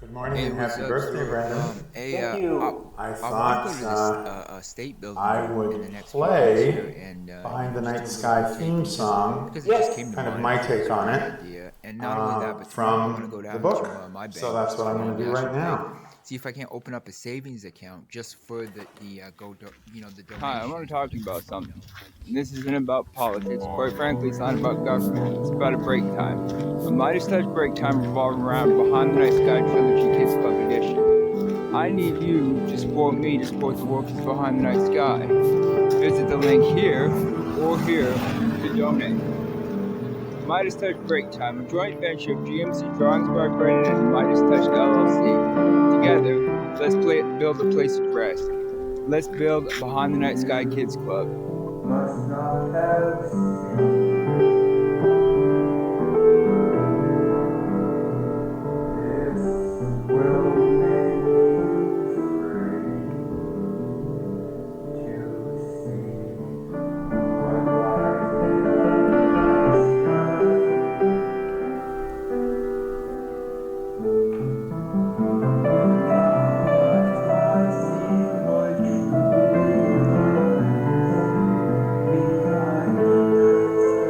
Good morning Hey, and what's happy up? birthday, So, Brandon. hey, Thank you. I I'm gonna thought go to this state building I in the would next few weeks here, play and Behind the just Night do a little bit Sky of theme taping, just song. because it just came Yes. to Kind of mind. I my thought it was take a on great it idea, and not only that, but tomorrow I'm gonna go from the down book. to my So bank, that's which is what I'm First going to do right National Bank, now. see if I can't open up a savings account just for the Hi, I want donation. to talk to you about something. This isn't about politics. Quite frankly, it's not about government. It's about a break time. A Midas Touch break time revolving around Behind the Night Sky Trilogy Kids Club Edition. I need you to support me to support the work of Behind the Night Sky. Visit the link here or here to donate. Midas Touch Break Time, a joint venture of GMC Drawings by Brenda and Midas Touch LLC. Together, let's build a place of rest. Let's build a Behind the Night Sky Kids Club. Must not have seen. This will make you free to see what lies behind the sky. Now I see what truly lies behind the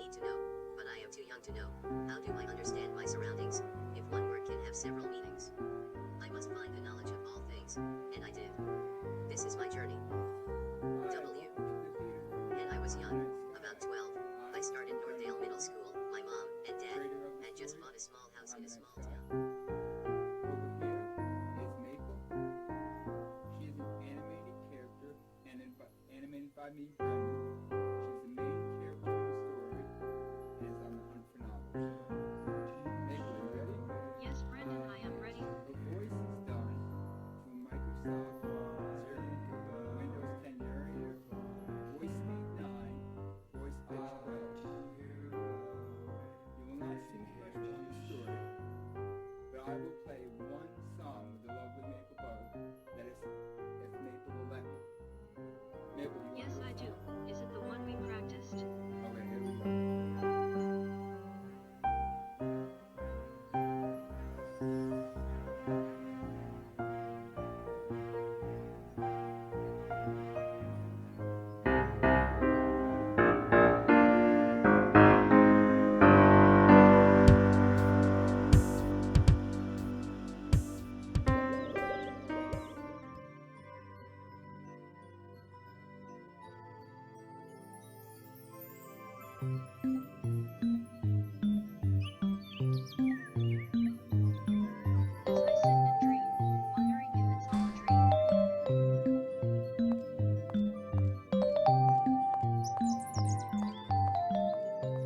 need to know, but I am too young to know. How do I understand my surroundings, if one word can have several meanings? I must find the knowledge of all things, and I did. This is my journey. W. And I was young, about 12. I started Northdale Middle School. My mom and dad had just bought a small house in a small town. By me, Brenda. She's the main character in the story, as I'm the hunt for knowledge. Maple, you ready? Yes, Brendon, I am ready. The voice is done through Microsoft Windows 10 area, Voice Speed 9, Voice Pitch 12. You will not see me rush on the story, but I will play one song with the lovely Maple Bow, that is, if Maple will let me. Maple, you Yes, I do. Is it the one we practiced? Okay, here we go. As I sit and dream, wondering if it's all a dream.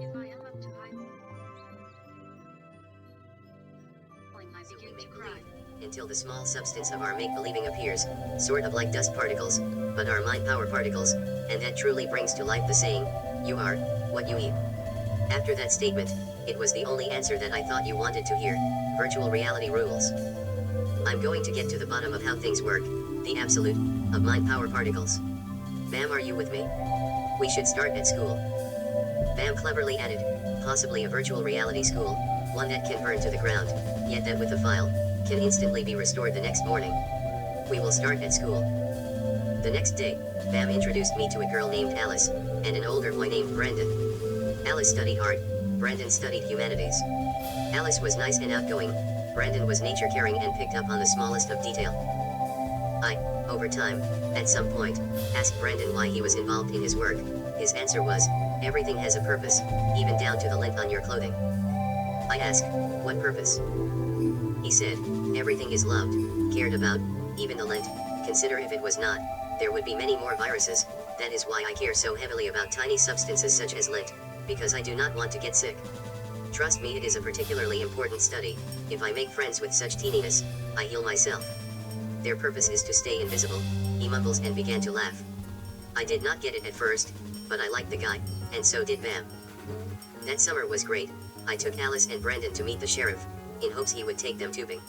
If I am up to hiding, I So we begin to make cry. believe, until the small substance of our make-believing appears, sort of like dust particles, but are mind power particles, and that truly brings to life the saying, you are what you eat. After that statement, it was the only answer that I thought you wanted to hear. Virtual reality rules. I'm going to get to the bottom of how things work, the absolute, of mind power particles. Bam, are you with me? We should start at school. Bam cleverly added, possibly a virtual reality school, one that can burn to the ground, yet that with a file, can instantly be restored the next morning. We will start at school. The next day, Bam introduced me to a girl named Alice, and an older boy named Brenda. Alice studied art, Brendon studied humanities. Alice was nice and outgoing, Brendon was nature-caring and picked up on the smallest of detail. I, over time, at some point, asked Brendon why he was involved in his work. His answer was, everything has a purpose, even down to the lint on your clothing. I asked, what purpose? He said, everything is loved, cared about, even the lint. Consider if it was not, there would be many more viruses. That is why I care so heavily about tiny substances such as lint, because I do not want to get sick. Trust me, it is a particularly important study. If I make friends with such teeniness, I heal myself. Their purpose is to stay invisible, he mumbles and began to laugh. I did not get it at first, but I liked the guy, and so did Bam. That summer was great. I took Alice and Brendon to meet the sheriff, in hopes he would take them tubing.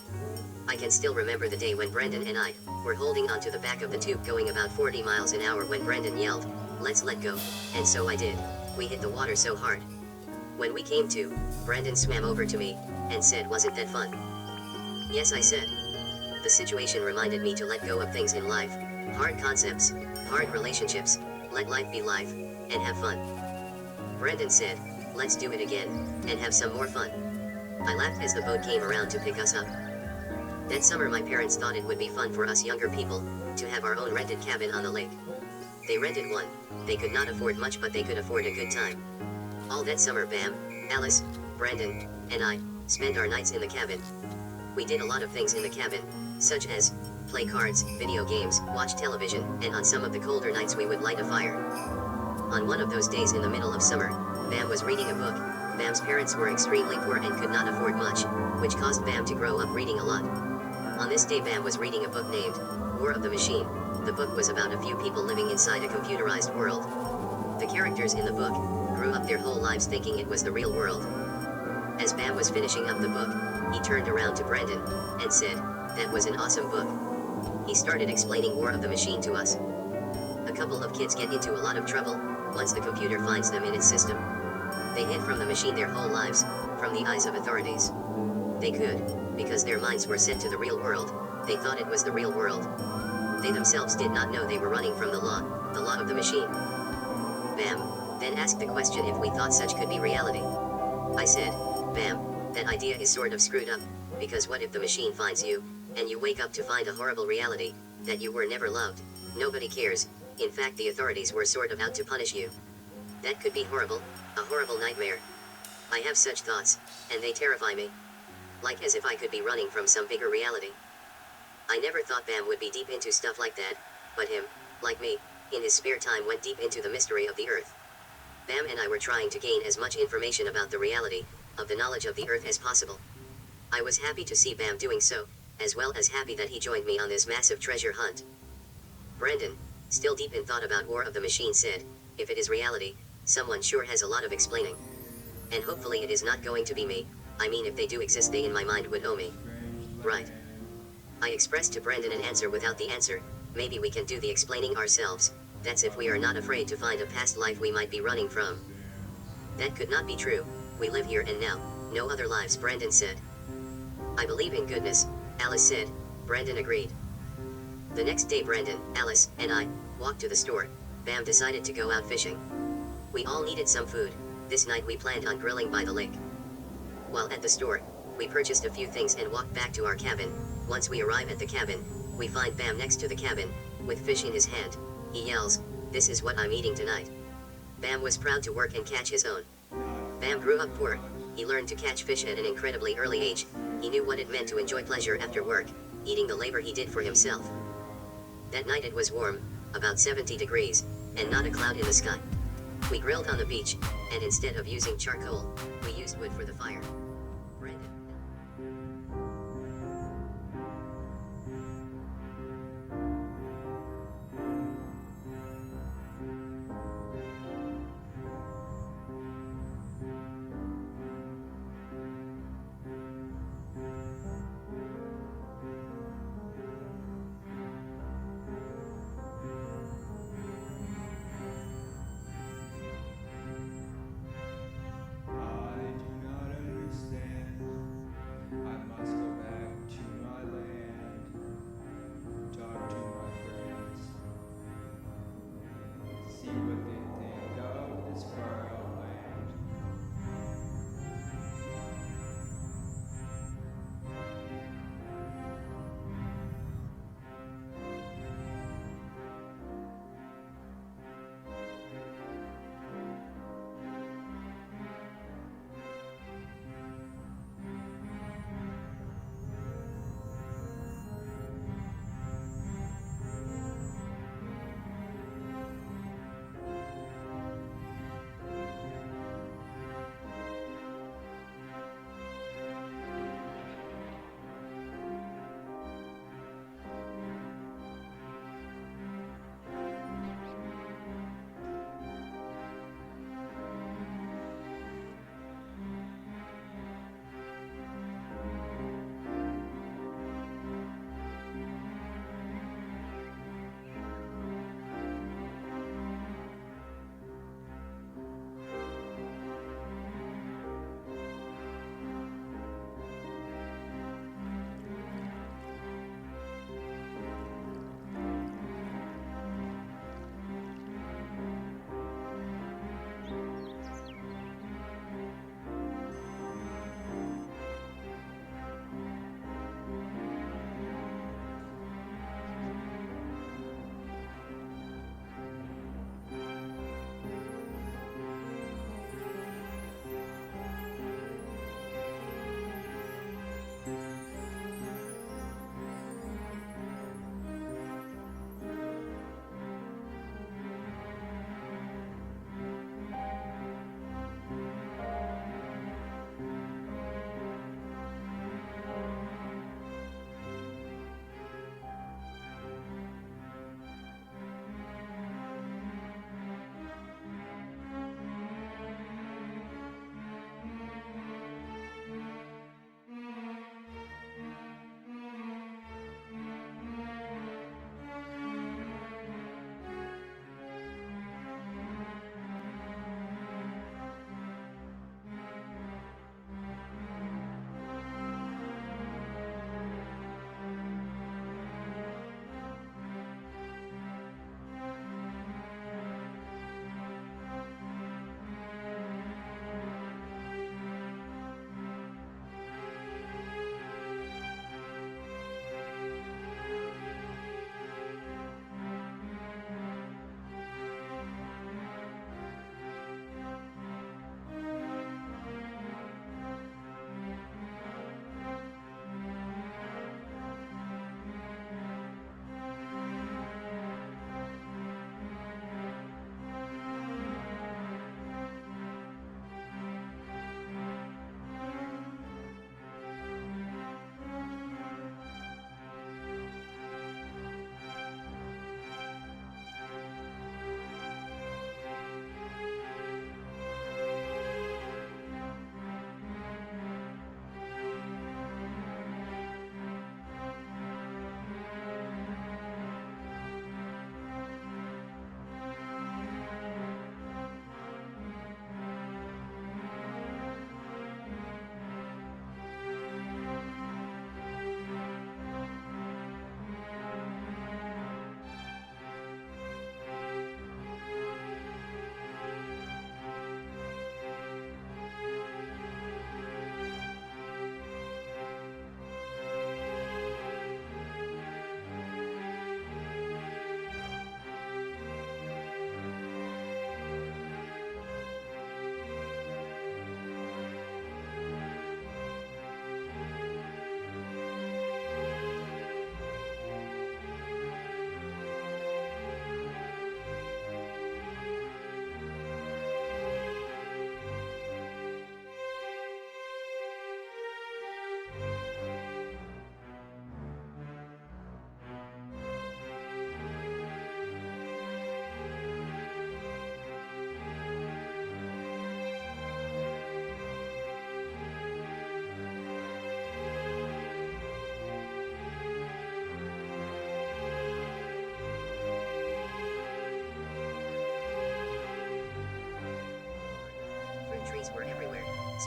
I can still remember the day when Brendon and I were holding onto the back of the tube going about 40 miles an hour when Brendon yelled, let's let go, and so I did. We hit the water so hard. When we came to, Brendon swam over to me, and said, wasn't that fun? Yes, I said. The situation reminded me to let go of things in life, hard concepts, hard relationships, let life be life, and have fun. Brendon said, let's do it again, and have some more fun. I laughed as the boat came around to pick us up. That summer my parents thought it would be fun for us younger people, to have our own rented cabin on the lake. They rented one. They could not afford much, but they could afford a good time. All that summer Bam, Alice, Brendon, and I spent our nights in the cabin. We did a lot of things in the cabin, such as play cards, video games, watch television, and on some of the colder nights we would light a fire. On one of those days in the middle of summer, Bam was reading a book. Bam's parents were extremely poor and could not afford much, which caused Bam to grow up reading a lot. On this day Bam was reading a book named War of the Machine. The book was about a few people living inside a computerized world. The characters in the book grew up their whole lives thinking it was the real world. As Bam was finishing up the book, he turned around to Brendon and said, that was an awesome book. He started explaining War of the Machine to us. A couple of kids get into a lot of trouble once the computer finds them in its system. They hid from the machine their whole lives, from the eyes of authorities. They could, because their minds were set to the real world. They thought it was the real world. They themselves did not know they were running from the law of the machine. Bam, and asked the question if we thought such could be reality. I said, Bam, that idea is sort of screwed up, because what if the machine finds you, and you wake up to find a horrible reality, that you were never loved, nobody cares, in fact the authorities were sort of out to punish you. That could be horrible, a horrible nightmare. I have such thoughts, and they terrify me. Like as if I could be running from some bigger reality. I never thought Bam would be deep into stuff like that, but him, like me, in his spare time went deep into the mystery of the Earth. Bam and I were trying to gain as much information about the reality, of the knowledge of the Earth as possible. I was happy to see Bam doing so, as well as happy that he joined me on this massive treasure hunt. Brendon, still deep in thought about War of the Machines, said, if it is reality, someone sure has a lot of explaining. And hopefully it is not going to be me. I mean, if they do exist, they in my mind would owe me. Right. I expressed to Brendon an answer without the answer. Maybe we can do the explaining ourselves. That's if we are not afraid to find a past life we might be running from. That could not be true. We live here and now. No other lives, Brendon said. I believe in goodness, Alice said. Brendon agreed. The next day Brendon, Alice, and I walked to the store. Bam decided to go out fishing. We all needed some food. This night we planned on grilling by the lake. While at the store, we purchased a few things and walked back to our cabin. Once we arrive at the cabin, we find Bam next to the cabin, with fish in his hand. He yells, "This is what I'm eating tonight." Bam was proud to work and catch his own. Bam grew up poor. He learned to catch fish at an incredibly early age. He knew what it meant to enjoy pleasure after work, eating the labor he did for himself. That night it was warm, about 70 degrees, and not a cloud in the sky. We grilled on the beach, and instead of using charcoal, we used wood for the fire. Brendon. I do not understand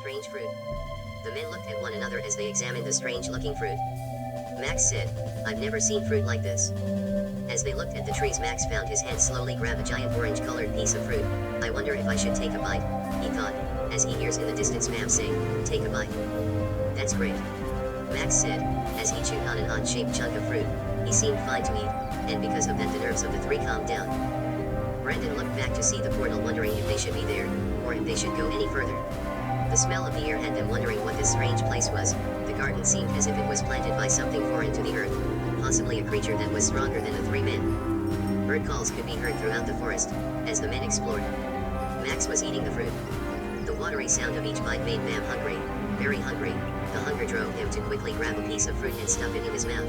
strange fruit. The men looked at one another as they examined the strange-looking fruit. Max said, "I've never seen fruit like this." As they looked at the trees, Max found his hand slowly grab a giant orange-colored piece of fruit. "I wonder if I should take a bite," he thought, as he hears in the distance Mam say, "Take a bite." "That's great," Max said, as he chewed on an odd-shaped chunk of fruit. He seemed fine to eat, and because of that the nerves of the three calmed down. Brendon looked back to see the portal, wondering if they should be there, or if they should go any further. The smell of the air had them wondering what this strange place was. The garden seemed as if it was planted by something foreign to the earth, possibly a creature that was stronger than the three men. Bird calls could be heard throughout the forest, as the men explored. Max was eating the fruit. The watery sound of each bite made Mam hungry, very hungry. The hunger drove him to quickly grab a piece of fruit and stuff it in his mouth.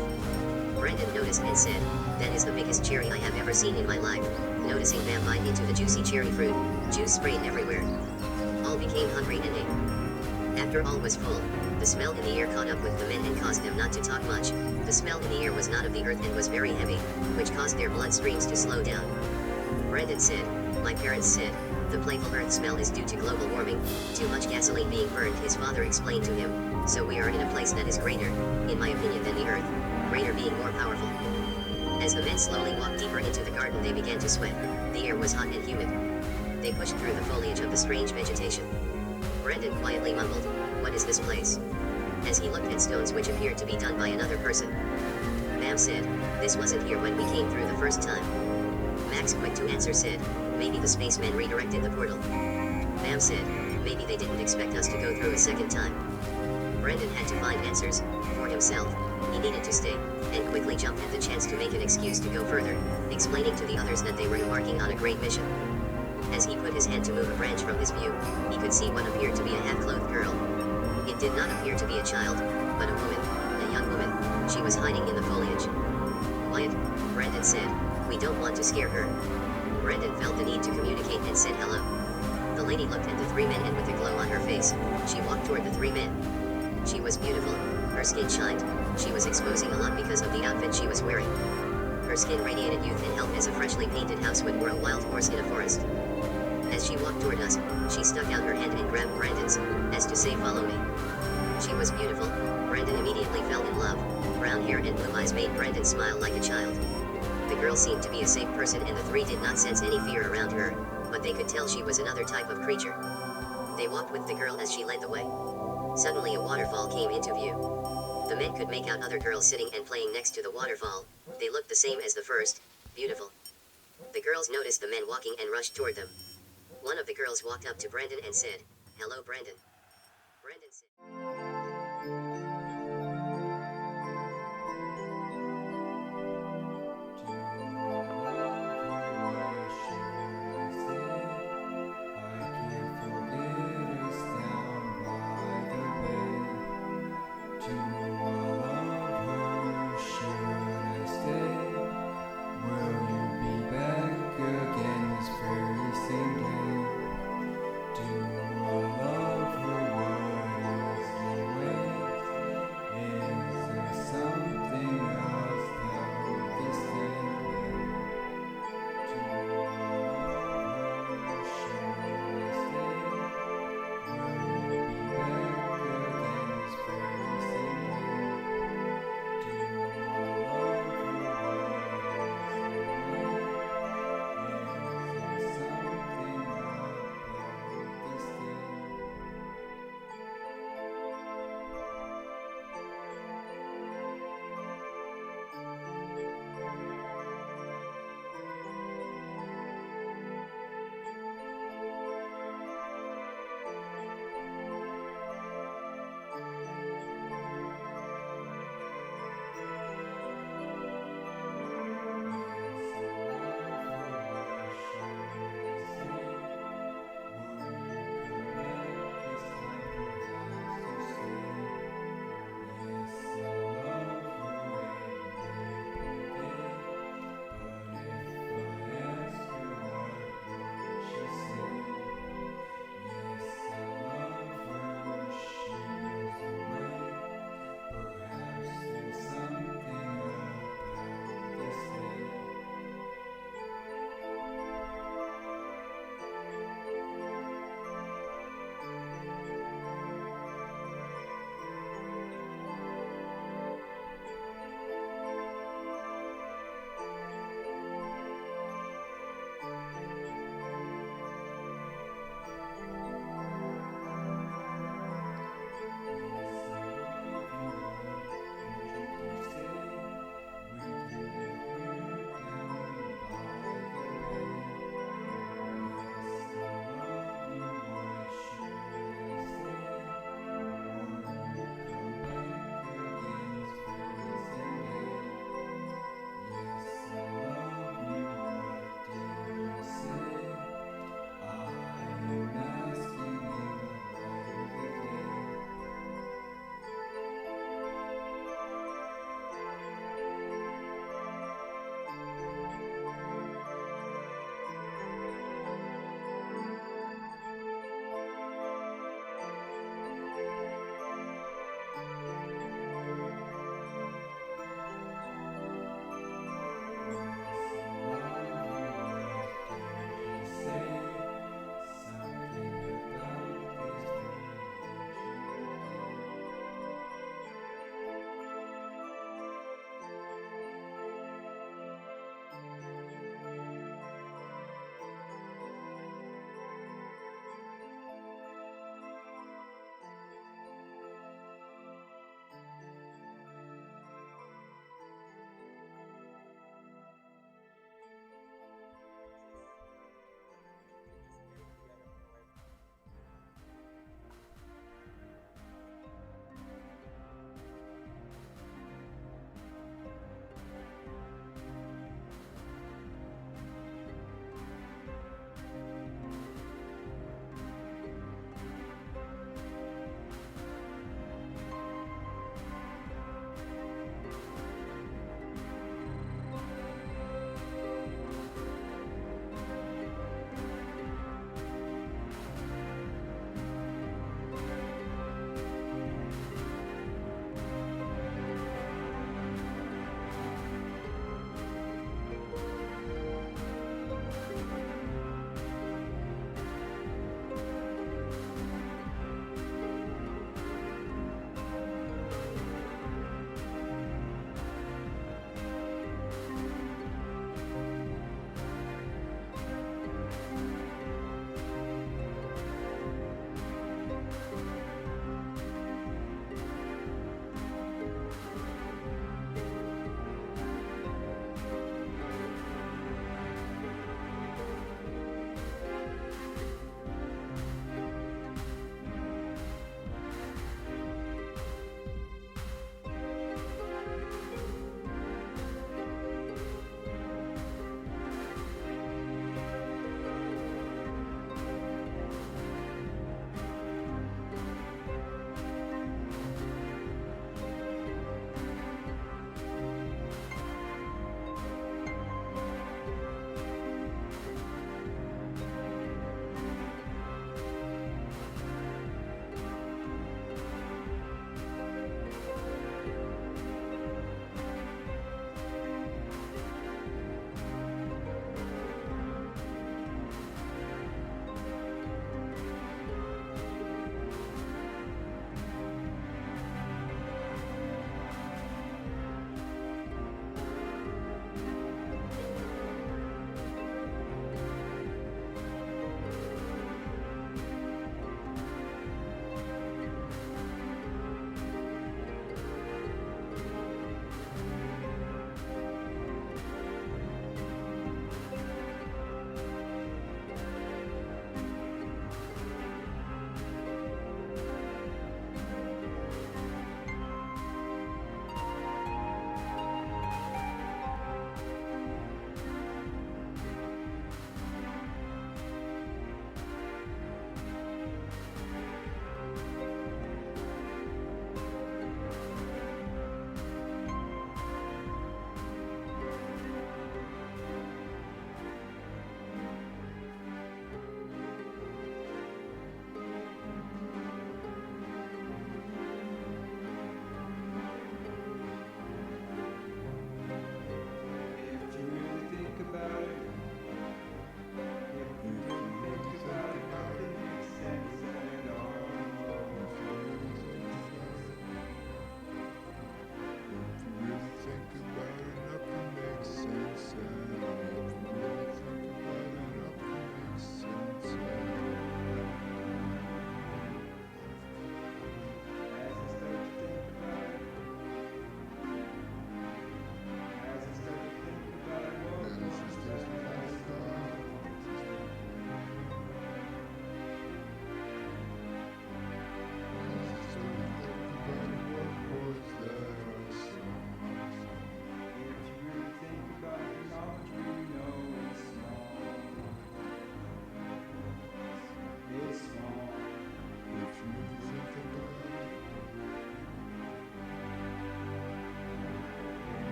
Brendon noticed and said, "That is the biggest cherry I have ever seen in my life." Noticing Mam bite into the juicy cherry fruit, juice sprayed everywhere. All became hungry and ate. After all was full, the smell in the air caught up with the men and caused them not to talk much. The smell in the air was not of the earth and was very heavy, which caused their blood streams to slow down. Brendon said, "My parents said, the playful earth smell is due to global warming, too much gasoline being burned." His father explained to him, "So we are in a place that is greater, in my opinion, than the earth, greater being more powerful." As the men slowly walked deeper into the garden, they began to sweat. The air was hot and humid. They pushed through the foliage of the strange vegetation. Brendon quietly mumbled, "What is this place?" as he looked at stones which appeared to be done by another person. Mam said, "This wasn't here when we came through the first time." Max, quick to answer, said, "Maybe the spacemen redirected the portal." Mam said, "Maybe they didn't expect us to go through a second time." Brendon had to find answers for himself. He needed to stay, and quickly jumped at the chance to make an excuse to go further, explaining to the others that they were embarking on a great mission. As he put his hand to move a branch from his view, he could see what appeared to be a half-clothed girl. It did not appear to be a child, but a woman, a young woman. She was hiding in the foliage. "Quiet," Brendon said. "We don't want to scare her." Brendon felt the need to communicate and said hello. The lady looked at the three men, and with a glow on her face, she walked toward the three men. She was beautiful. Her skin shined. She was exposing a lot because of the outfit she was wearing. Her skin radiated youth and health as a freshly painted house would, or a wild horse in a forest. As she walked toward us, she stuck out her hand and grabbed Brendon's, as to say, "Follow me." She was beautiful. Brendon immediately fell in love. Brown hair and blue eyes made Brendon smile like a child. The girl seemed to be a safe person, and the three did not sense any fear around her, but they could tell she was another type of creature. They walked with the girl as she led the way. Suddenly a waterfall came into view. The men could make out other girls sitting and playing next to the waterfall. They looked the same as the first, beautiful. The girls noticed the men walking and rushed toward them. One of the girls walked up to Brendon and said, "Hello, Brendon." Brendon said,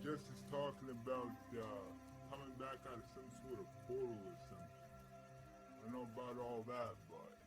Jess is talking about coming back out of some sort of portal or something. I don't know about all that, but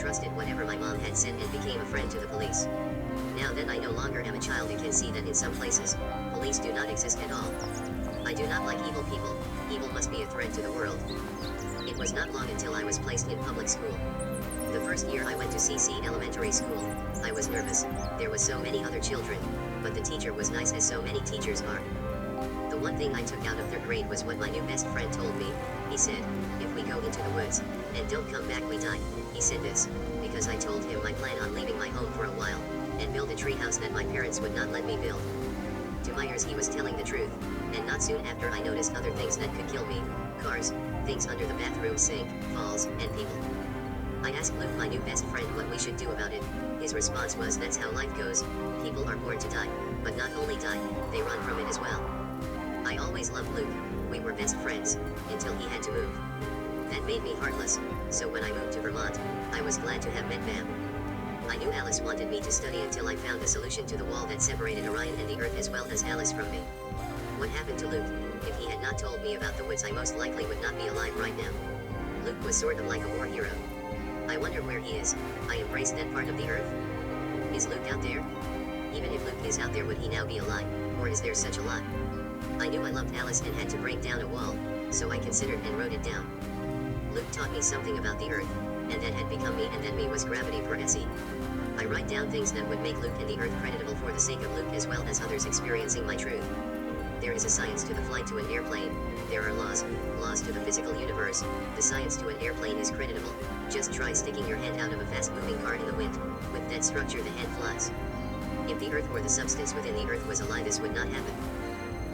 trusted whatever my mom had said and became a friend to the police. Now that I no longer am a child, I can see that in some places, police do not exist at all. I do not like evil people. Evil must be a threat to the world. It was not long until I was placed in public school. The first year I went to CC Elementary School, I was nervous. There was so many other children, but the teacher was nice as so many teachers are. The one thing I took out of 3rd grade was what my new best friend told me. He said, if we go into the woods, and don't come back, we die. He said this, because I told him my plan on leaving my home for a while, and build a treehouse that my parents would not let me build. To my ears he was telling the truth, and not soon after I noticed other things that could kill me, cars, things under the bathroom sink, falls, and people. I asked Luke, my new best friend, what we should do about it. His response was, that's how life goes, people are born to die, but not only die, they run from it as well. I always loved Luke, we were best friends, until he had to move. That made me heartless, so when I moved to Vermont, I was glad to have met Bam. I knew Alice wanted me to study until I found a solution to the wall that separated Orion and the Earth as well as Alice from me. What happened to Luke? If he had not told me about the woods, I most likely would not be alive right now. Luke was sort of like a war hero. I wonder where he is. I embraced that part of the Earth. Is Luke out there? Even if Luke is out there, would he now be alive, or is there such a lot? I knew I loved Alice and had to break down a wall, so I considered and wrote it down. Luke taught me something about the Earth, and that had become me, and that me was gravity per se. I write down things that would make Luke and the Earth creditable for the sake of Luke as well as others experiencing my truth. There is a science to the flight to an airplane. There are laws to the physical universe. The science to an airplane is creditable. Just try sticking your hand out of a fast-moving car in the wind. With that structure, the hand flies. If the Earth or the substance within the Earth was a lie, this would not happen.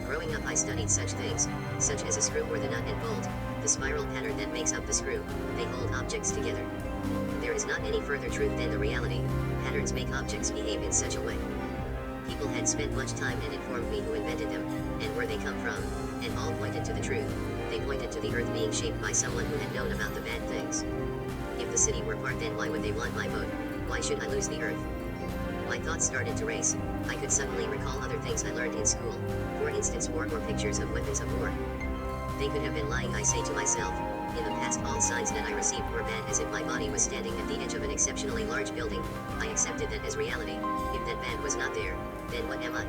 Growing up, I studied such things, such as a screw or the nut and bolt, the spiral pattern that makes up the screw. They hold objects together. There is not any further truth than the reality. Patterns make objects behave in such a way. People had spent much time and informed me who invented them, and where they come from, and all pointed to the truth. They pointed to the Earth being shaped by someone who had known about the bad things. If the city were part, then why would they want my vote? Why should I lose the Earth? My thoughts started to race. I could suddenly recall other things I learned in school. For instance, war or pictures of weapons of war. They could have been lying, I say to myself. In the past, all signs that I received were bad, as if my body was standing at the edge of an exceptionally large building. I accepted that as reality. If that bad was not there, then what am I?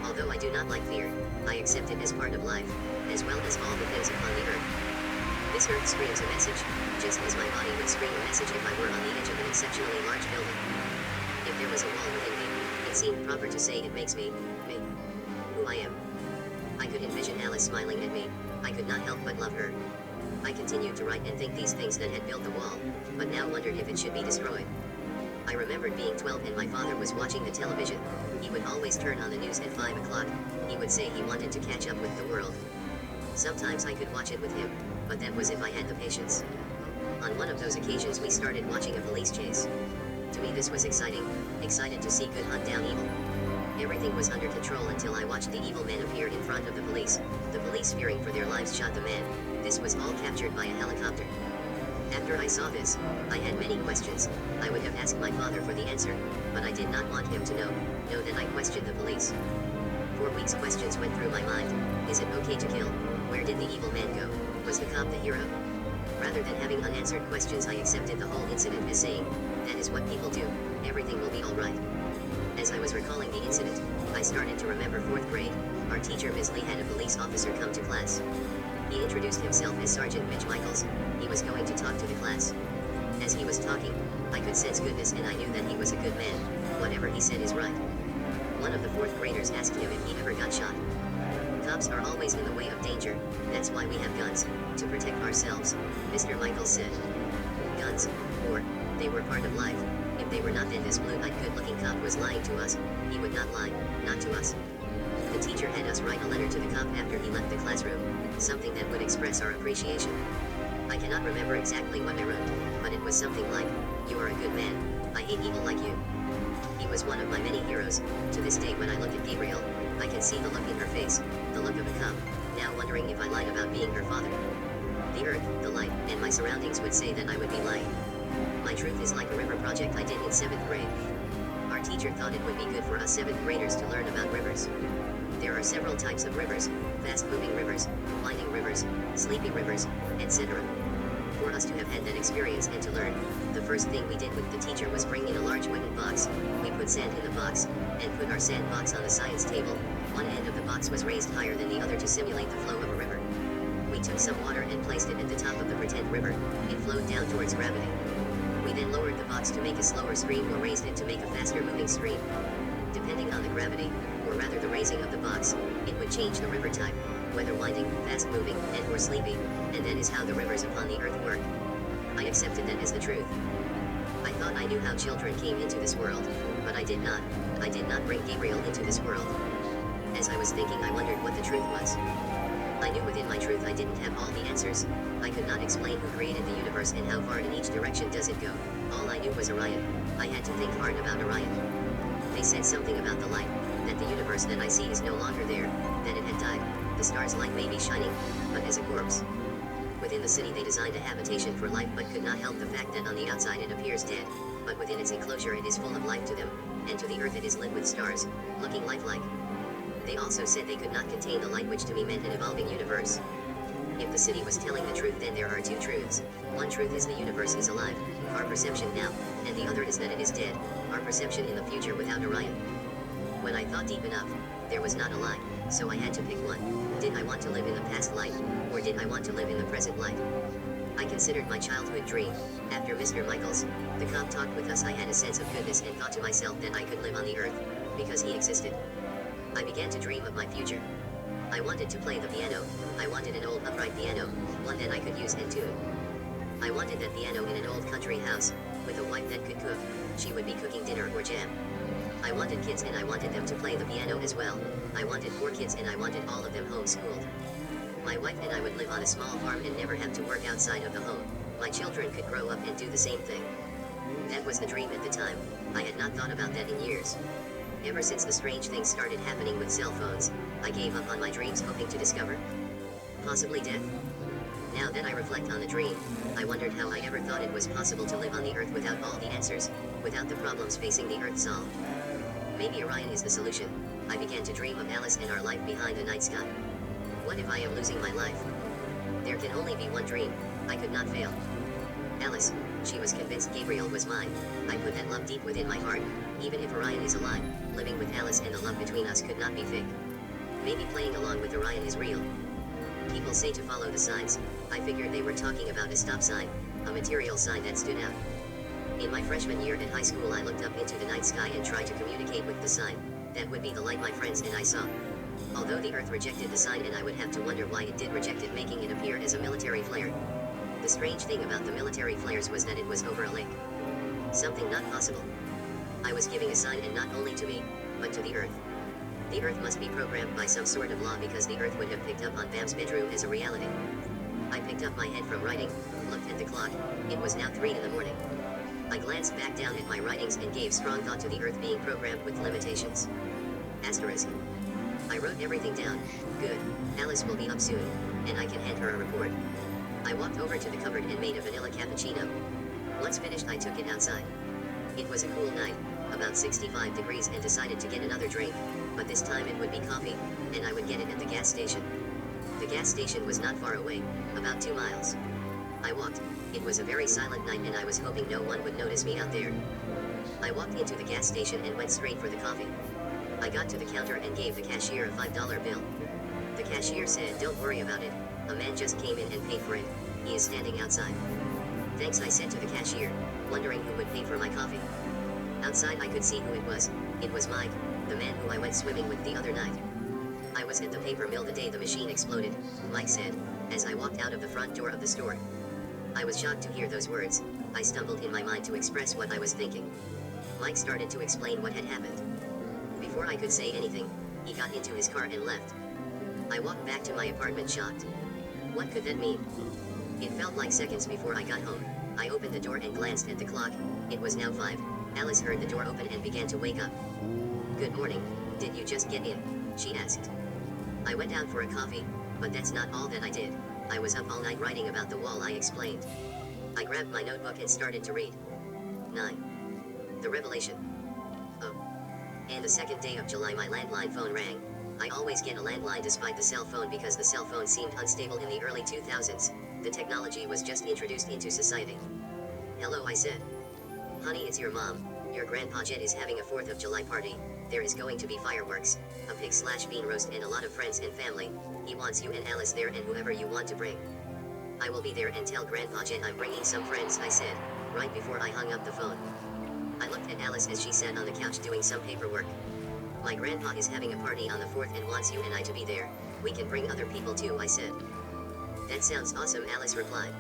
Although I do not like fear, I accept it as part of life, as well as all the things upon the Earth. This Earth screams a message, just as my body would scream a message if I were on the edge of an exceptionally large building. If there was a wall within me, it seemed proper to say it makes me, who I am. I could envision Alice smiling at me. I could not help but love her. I continued to write and think these things that had built the wall, but now wondered if it should be destroyed. I remembered being 12 and my father was watching the television. He would always turn on the news at 5 o'clock. He would say he wanted to catch up with the world. Sometimes I could watch it with him, but that was if I had the patience. On one of those occasions we started watching a police chase. To me this was exciting, excited to see good hunt down evil. Everything was under control until I watched the evil man appear in front of the police. The police, fearing for their lives, shot the man. This was all captured by a helicopter. After I saw this, I had many questions. I would have asked my father for the answer, but I did not want him to know that I questioned the police. For weeks questions went through my mind. Is it okay to kill? Where did the evil man go? Was the cop the hero? Rather than having unanswered questions, I accepted the whole incident as saying, that is what people do, everything will be alright. As I was recalling the incident, I started to remember 4th grade. Our teacher Ms. Lee had a police officer come to class. He introduced himself as Sergeant Mitch Michaels. He was going to talk to the class. As he was talking, I could sense goodness and I knew that he was a good man. Whatever he said is right. One of the 4th graders asked him if he ever got shot. Cops are always in the way of danger, that's why we have guns, to protect ourselves, Mr. Michaels said. Guns, or, they were part of life. If they were not, then this blue-eyed good-looking cop was lying to us. He would not lie, not to us. The teacher had us write a letter to the cop after he left the classroom, something that would express our appreciation. I cannot remember exactly what I wrote, but it was something like, you are a good man, I hate evil like you. He was one of my many heroes. To this day when I look at Gabriel, I can see the look in her face, the look of a cop, now wondering if I lied about being her father. The Earth, the light, and my surroundings would say that I would be lying. My truth is like a river project I did in 7th grade. Our teacher thought it would be good for us 7th graders to learn about rivers. There are several types of rivers, fast-moving rivers, winding rivers, sleepy rivers, etc. for us to have had that experience and to learn, the first thing we did with the teacher was bring in a large wooden box. We put sand in the box, and put our sand box on the science table. One end of the box was raised higher than the other to simulate the flow of a river. We took some water and placed it at the top of the pretend river. It flowed down towards gravity. We then lowered the box to make a slower stream or raised it to make a faster moving stream. Depending on the gravity, or rather the raising of the box, it would change the river type, whether winding, fast moving, and or sleepy, and that is how the rivers upon the earth work. I accepted that as the truth. I thought I knew how children came into this world, but I did not. I did not bring Gabriel into this world. As I was thinking, I wondered what the truth was. I knew within my truth I didn't have all the answers. I could not explain who created the universe and how far in each direction does it go. All I knew was Orion. I had to think hard about Orion. They said something about the light, that the universe that I see is no longer there, that it had died. The star's light may be shining, but as a corpse. Within the city they designed a habitation for life but could not help the fact that on the outside it appears dead, but within its enclosure it is full of life to them, and to the earth it is lit with stars, looking lifelike. They also said they could not contain the light, which to me meant an evolving universe. If the city was telling the truth, then there are two truths. One truth is the universe is alive, our perception now, and the other is that it is dead, our perception in the future without Orion. When I thought deep enough, there was not a lie, so I had to pick one. Did I want to live in the past light, or did I want to live in the present light? I considered my childhood dream. After Mr. Michaels, the cop, talked with us, I had a sense of goodness and thought to myself that I could live on the earth, because he existed. I began to dream of my future. I wanted to play the piano. I wanted an old upright piano, one that I could use and tune. I wanted that piano in an old country house, with a wife that could cook. She would be cooking dinner or jam. I wanted kids and I wanted them to play the piano as well. I wanted 4 kids and I wanted all of them homeschooled. My wife and I would live on a small farm and never have to work outside of the home. My children could grow up and do the same thing. That was the dream at the time. I had not thought about that in years. Ever since the strange things started happening with cell phones, I gave up on my dreams, hoping to discover possibly death. Now that I reflect on the dream, I wondered how I ever thought it was possible to live on the earth without all the answers, without the problems facing the earth solved. Maybe Orion is the solution. I began to dream of Alice and our life behind the night sky. What if I am losing my life? There can only be one dream. I could not fail. Alice, she was convinced Gabriel was mine. I put that love deep within my heart. Even if Orion is a lie, living with Alice and the love between us could not be fake. Maybe playing along with Orion is real. People say to follow the signs. I figured they were talking about a stop sign, a material sign that stood out. In my freshman year at high school, I looked up into the night sky and tried to communicate with the sign. That would be the light my friends and I saw. Although the earth rejected the sign and I would have to wonder why it did reject it, making it appear as a military flare. The strange thing about the military flares was that it was over a lake. Something not possible. I was giving a sign, and not only to me, but to the earth. The earth must be programmed by some sort of law, because the earth would have picked up on Bam's bedroom as a reality. I picked up my head from writing, looked at the clock. It was now 3 in the morning. I glanced back down at my writings and gave strong thought to the earth being programmed with limitations. Asterisk. I wrote everything down. Good. Alice will be up soon, and I can hand her a report. I walked over to the cupboard and made a vanilla cappuccino. Once finished, I took it outside. It was a cool night, about 65 degrees, and decided to get another drink, but this time it would be coffee, and I would get it at the gas station. The gas station was not far away, about 2 miles. I walked. It was a very silent night and I was hoping no one would notice me out there. I walked into the gas station and went straight for the coffee. I got to the counter and gave the cashier a $5 bill. The cashier said, "Don't worry about it. A man just came in and paid for it. He is standing outside." "Thanks," I said to the cashier, wondering who would pay for my coffee. Outside I could see who it was. It was Mike, the man who I went swimming with the other night. "I was at the paper mill the day the machine exploded," Mike said, as I walked out of the front door of the store. I was shocked to hear those words. I stumbled in my mind to express what I was thinking. Mike started to explain what had happened. Before I could say anything, he got into his car and left. I walked back to my apartment shocked. What could that mean? It felt like seconds before I got home. I opened the door and glanced at the clock. It was now 5. Alice heard the door open and began to wake up. "Good morning. Did you just get in?" she asked. I went out for a coffee, but that's not all that I did. I was up all night writing about the wall, I explained. I grabbed my notebook and started to read. 9. The revelation. Oh. And the second day of July my landline phone rang. I always get a landline despite the cell phone because the cell phone seemed unstable in the early 2000s. The technology was just introduced into society. Hello, I said. Honey, it's your mom. Your grandpa Jed is having a 4th of July party. There is going to be fireworks, a pig/bean roast and a lot of friends and family. He wants you and Alice there and whoever you want to bring. I will be there and tell Grandpa Jed I'm bringing some friends, I said, right before I hung up the phone. I looked at Alice as she sat on the couch doing some paperwork. My grandpa is having a party on the 4th and wants you and I to be there. We can bring other people too, I said. That sounds awesome, Alice replied.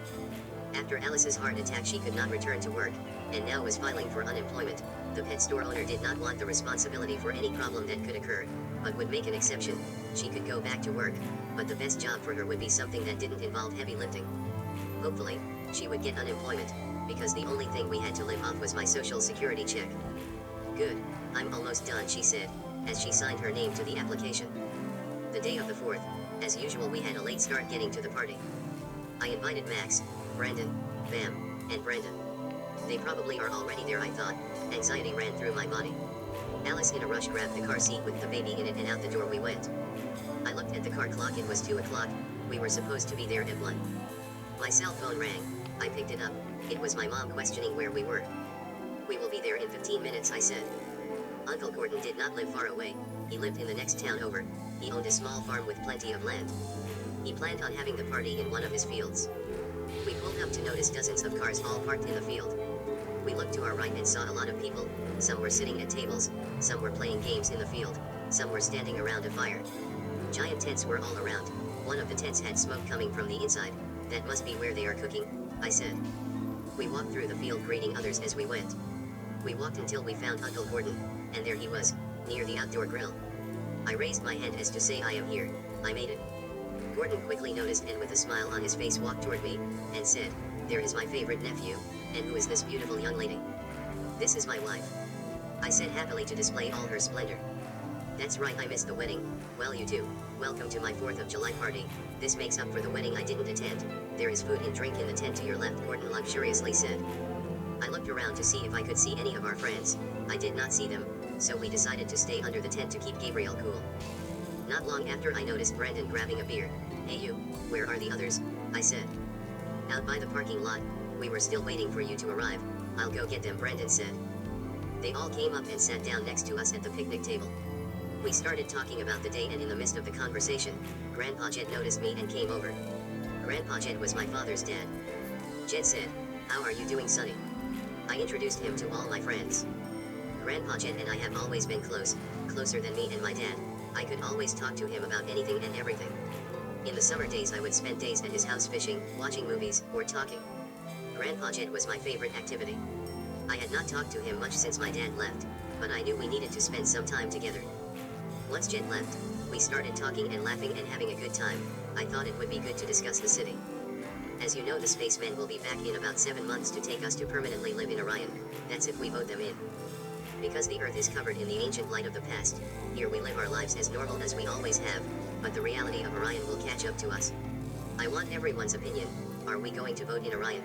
After Alice's heart attack, she could not return to work, and now was filing for unemployment. The pet store owner did not want the responsibility for any problem that could occur, but would make an exception. She could go back to work, but the best job for her would be something that didn't involve heavy lifting. Hopefully, she would get unemployment, because the only thing we had to live off was my social security check. Good, I'm almost done, she said, as she signed her name to the application. The day of the 4th, as usual, we had a late start getting to the party. I invited Max, Brendon, Bam, and Brenda. They probably are already there, I thought. Anxiety ran through my body. Alice in a rush grabbed the car seat with the baby in it and out the door we went. I looked at the car clock, it was 2 o'clock, we were supposed to be there at 1. My cell phone rang, I picked it up, it was my mom questioning where we were. We will be there in 15 minutes, I said. Uncle Gordon did not live far away, he lived in the next town over, he owned a small farm with plenty of land. He planned on having the party in one of his fields. We pulled up to notice dozens of cars all parked in the field. We looked to our right and saw a lot of people. Some were sitting at tables, some were playing games in the field, some were standing around a fire. Giant tents were all around. One of the tents had smoke coming from the inside. That must be where they are cooking, I said. We walked through the field greeting others as we went. We walked until we found Uncle Gordon, and there he was, near the outdoor grill. I raised my hand as to say I am here, I made it. Gordon quickly noticed and with a smile on his face walked toward me, and said, "There is my favorite nephew, and who is this beautiful young lady?" "This is my wife," I said happily to display all her splendor. "That's right, I missed the wedding. Well, you too. Welcome to my 4th of July party. This makes up for the wedding I didn't attend. There is food and drink in the tent to your left," Gordon luxuriously said. I looked around to see if I could see any of our friends. I did not see them, so we decided to stay under the tent to keep Gabriel cool. Not long after, I noticed Brendon grabbing a beer. "Hey you, where are the others?" I said. "Out by the parking lot. We were still waiting for you to arrive. I'll go get them," Brendon said. They all came up and sat down next to us at the picnic table. We started talking about the day, and in the midst of the conversation, Grandpa Jed noticed me and came over. Grandpa Jed was my father's dad. Jed said, "How are you doing, Sonny?" I introduced him to all my friends. Grandpa Jed and I have always been close, closer than me and my dad. I could always talk to him about anything and everything. In the summer days I would spend days at his house fishing, watching movies, or talking. Grandpa Jed was my favorite activity. I had not talked to him much since my dad left, but I knew we needed to spend some time together. Once Jed left, we started talking and laughing and having a good time. I thought it would be good to discuss the city. As you know, the spacemen will be back in about 7 months to take us to permanently live in Orion. That's if we vote them in. Because the Earth is covered in the ancient light of the past, here we live our lives as normal as we always have, but the reality of Orion will catch up to us. I want everyone's opinion. Are we going to vote in Orion?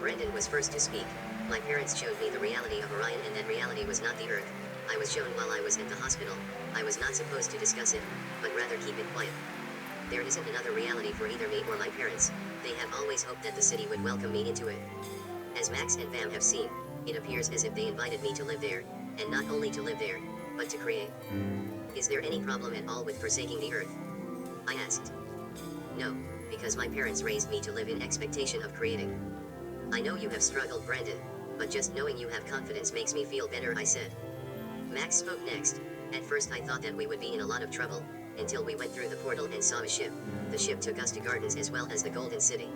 Brendon was first to speak. My parents showed me the reality of Orion, and that reality was not the Earth. I was shown while I was at the hospital. I was not supposed to discuss it, but rather keep it quiet. There isn't another reality for either me or my parents. They have always hoped that the city would welcome me into it. As Max and Bam have seen, it appears as if they invited me to live there, and not only to live there, but to create. Is there any problem at all with forsaking the Earth? I asked. No, because my parents raised me to live in expectation of creating. I know you have struggled, Brendon, but just knowing you have confidence makes me feel better, I said. Max spoke next. At first I thought that we would be in a lot of trouble, until we went through the portal and saw a ship. The ship took us to gardens as well as the Golden City.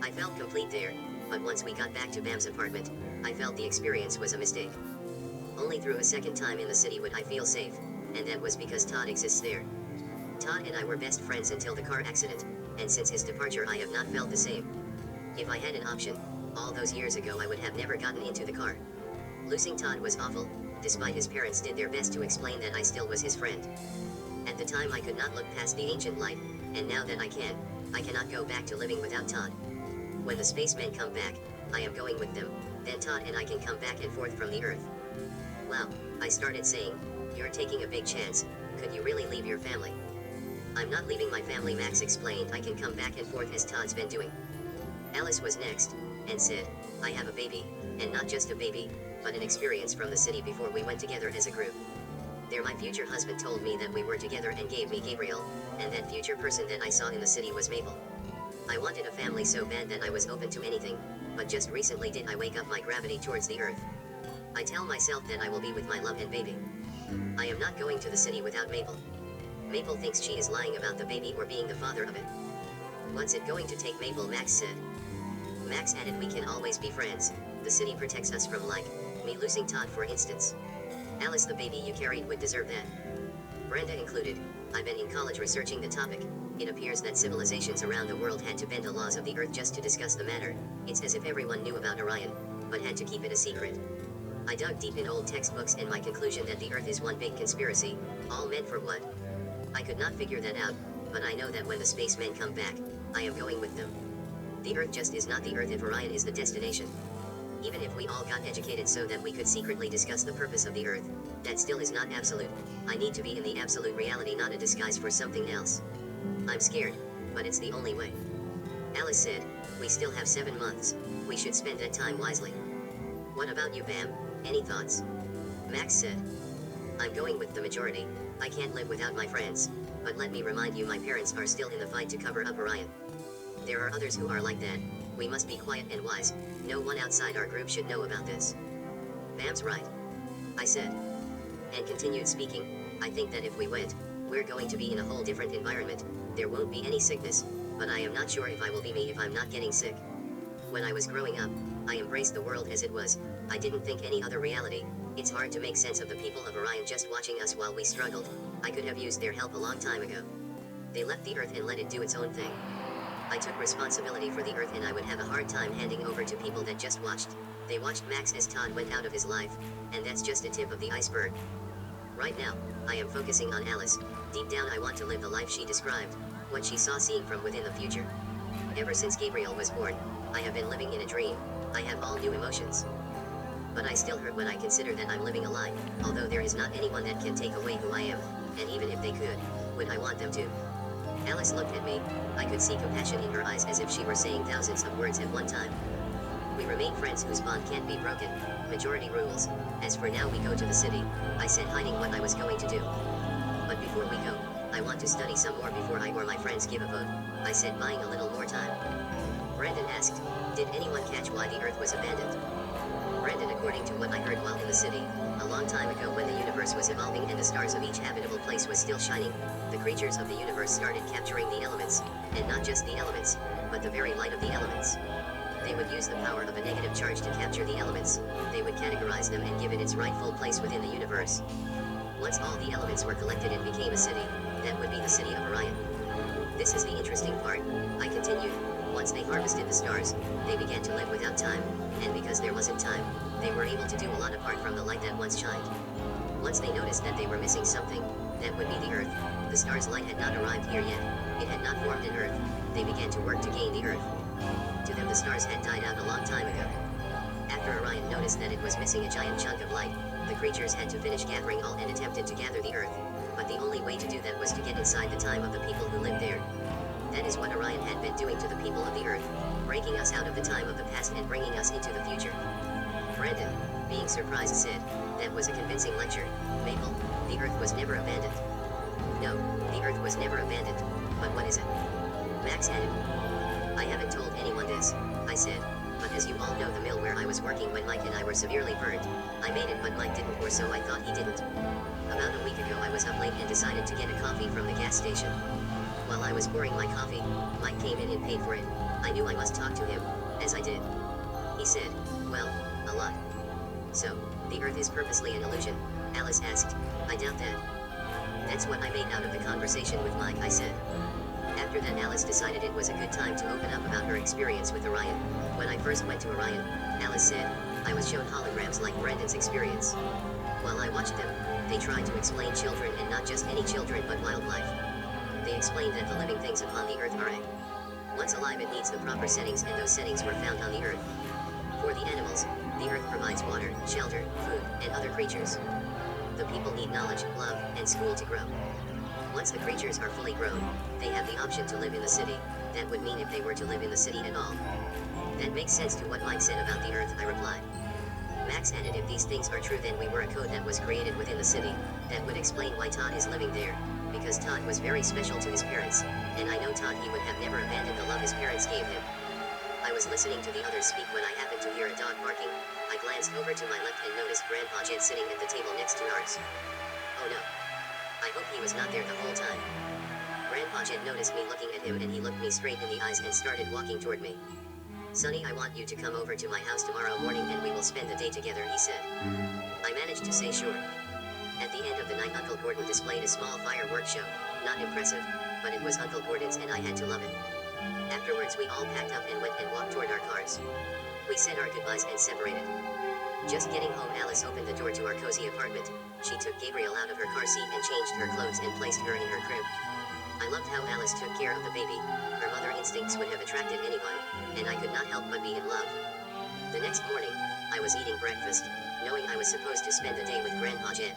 I felt complete there, but once we got back to Bam's apartment, I felt the experience was a mistake. Only through a second time in the city would I feel safe, and that was because Todd exists there. Todd and I were best friends until the car accident, and since his departure I have not felt the same. If I had an option, all those years ago I would have never gotten into the car. Losing Todd was awful, despite his parents did their best to explain that I still was his friend. At the time I could not look past the ancient light, and now that I can, I cannot go back to living without Todd. When the spacemen come back, I am going with them, then Todd and I can come back and forth from the Earth. Wow, I started saying, you're taking a big chance, Could you really leave your family? I'm not leaving my family, Max explained. I can come back and forth as Todd's been doing. Alice was next, and said, I have a baby, and not just a baby, but an experience from the city before we went together as a group. There my future husband told me that we were together and gave me Gabriel, and that future person that I saw in the city was Mabel. I wanted a family so bad that I was open to anything, but just recently did I wake up my gravity towards the earth. I tell myself that I will be with my love and baby. I am not going to the city without Mabel. Mabel thinks she is lying about the baby or being the father of it. What's it going to take, Mabel? Max said. Max added, we can always be friends. The city protects us from, like, me losing Todd for instance. Alice, the baby you carried would deserve that. Brenda included. I've been in college researching the topic. It appears that civilizations around the world had to bend the laws of the earth just to discuss the matter. It's as if everyone knew about Orion, but had to keep it a secret. I dug deep in old textbooks and my conclusion that the earth is one big conspiracy, all meant for what? I could not figure that out, but I know that when the spacemen come back, I am going with them. The earth just is not the earth if Orion is the destination. Even if we all got educated so that we could secretly discuss the purpose of the earth, that still is not absolute. I need to be in the absolute reality, not a disguise for something else. I'm scared, but it's the only way. Alice said, we still have 7 months. We should spend that time wisely. What about you, Bam? Any thoughts? Max said, I'm going with the majority. I can't live without my friends. But let me remind you, my parents are still in the fight to cover up Orion. There are others who are like that. We must be quiet and wise. No one outside our group should know about this. Bam's right, I said. And continued speaking, I think that if we went, we're going to be in a whole different environment. There won't be any sickness, but I am not sure if I will be me if I'm not getting sick. When I was growing up, I embraced the world as it was. I didn't think any other reality. It's hard to make sense of the people of Orion just watching us while we struggled. I could have used their help a long time ago. They left the earth and let it do its own thing. I took responsibility for the earth, and I would have a hard time handing over to people that just watched. They watched Max as Todd went out of his life, and that's just a tip of the iceberg. Right now, I am focusing on Alice. Deep down I want to live the life she described, what she saw seeing from within the future. Ever since Gabriel was born, I have been living in a dream. I have all new emotions. But I still hurt when I consider that I'm living a lie, although there is not anyone that can take away who I am, and even if they could, would I want them to? Alice looked at me. I could see compassion in her eyes as if she were saying thousands of words at one time. We remain friends whose bond can't be broken. Majority rules. As for now, we go to the city, I said, hiding what I was going to do. But before we go, I want to study some more before I or my friends give a vote, I said, buying a little more time. Brendon asked, did anyone catch why the earth was abandoned? Brendon, according to what I heard while in the city, a long time ago when the universe was evolving and the stars of each habitable place was still shining, the creatures of the universe started capturing the elements, and not just the elements, but the very light of the elements. They would use the power of a negative charge to capture the elements. They would categorize them and give it its rightful place within the universe. Once all the elements were collected and became a city, that would be the city of Orion. This is the interesting part, I continued. Once they harvested the stars, they began to live without time, and because there wasn't time, they were able to do a lot apart from the light that once shined. Once they noticed that they were missing something, that would be the earth. The star's light had not arrived here yet. It had not formed an earth. They began to work to gain the earth. To them, the stars had died out a long time ago. After Orion noticed that it was missing a giant chunk of light, the creatures had to finish gathering all and attempted to gather the earth, but the only way to do that was to get inside the time of the people who lived there. That is what Orion had been doing to the people of the earth, breaking us out of the time of the past and bringing us into the future. Brendon, being surprised, said, that was a convincing lecture. Mabel, the earth was never abandoned. No, the earth was never abandoned, but what is it? Max added. I haven't told anyone this, I said, but as you all know, the mill where I was working when Mike and I were severely burned, I made it but Mike didn't, or so I thought he didn't. About a week ago I was up late and decided to get a coffee from the gas station. While I was pouring my coffee, Mike came in and paid for it. I knew I must talk to him, as I did. He said, well, a lot. So, the earth is purposely an illusion? Alice asked. I doubt that. That's what I made out of the conversation with Mike, I said. After that, Alice decided it was a good time to open up about her experience with Orion. When I first went to Orion, Alice said, I was shown holograms like Brendon's experience. While I watched them, they tried to explain children, and not just any children but wildlife. They explained that the living things upon the earth are once alive, it needs the proper settings, and those settings were found on the earth. For the animals, the earth provides water, shelter, food, and other creatures. The people need knowledge, love, and school to grow. Once the creatures are fully grown, they have the option to live in the city. That would mean if they were to live in the city at all. That makes sense to what Mike said about the Earth, I replied. Max added, if these things are true, then we were a code that was created within the city. That would explain why Todd is living there, because Todd was very special to his parents, and I know Todd, he would have never abandoned the love his parents gave him. I was listening to the others speak when I happened to hear a dog barking. I glanced over to my left and noticed Grandpa Jed sitting at the table next to ours. Oh no. I hope he was not there the whole time. Grandpa Jed noticed me looking at him and he looked me straight in the eyes and started walking toward me. Sonny, I want you to come over to my house tomorrow morning and we will spend the day together, he said. I managed to say sure. At the end of the night, Uncle Gordon displayed a small fireworks show. Not impressive, but it was Uncle Gordon's and I had to love it. Afterwards we all packed up and went and walked toward our cars. We said our goodbyes and separated. Just getting home, Alice opened the door to our cozy apartment. She took Gabriel out of her car seat and changed her clothes and placed her in her crib. I loved how Alice took care of the baby. Her mother instincts would have attracted anyone, and I could not help but be in love. The next morning, I was eating breakfast, knowing I was supposed to spend the day with Grandpa Jed.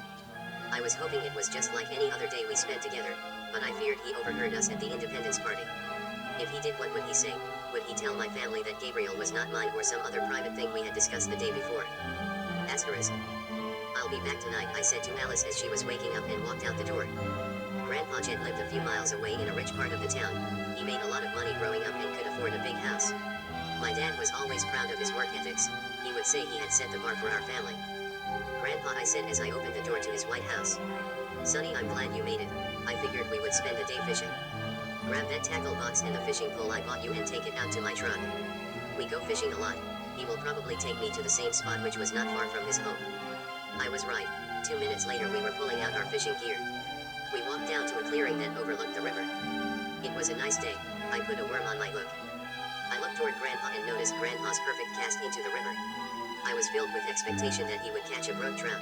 I was hoping it was just like any other day we spent together, but I feared he overheard us at the Independence Party. If he did, what would he say? Would he tell my family that Gabriel was not mine or some other private thing we had discussed the day before? Asterisk. I'll be back tonight, I said to Alice as she was waking up and walked out the door. Grandpa Jed lived a few miles away in a rich part of the town. He made a lot of money growing up and could afford a big house. My dad was always proud of his work ethics. He would say he had set the bar for our family. Grandpa, I said as I opened the door to his white house. Sonny, I'm glad you made it. I figured we would spend the day fishing. Grab that tackle box and the fishing pole I bought you and take it out to my truck. We go fishing a lot. He will probably take me to the same spot, which was not far from his home. I was right. 2 minutes later we were pulling out our fishing gear. We walked down to a clearing that overlooked the river. It was a nice day. I put a worm on my hook. I looked toward Grandpa and noticed Grandpa's perfect cast into the river. I was filled with expectation that he would catch a brook trout.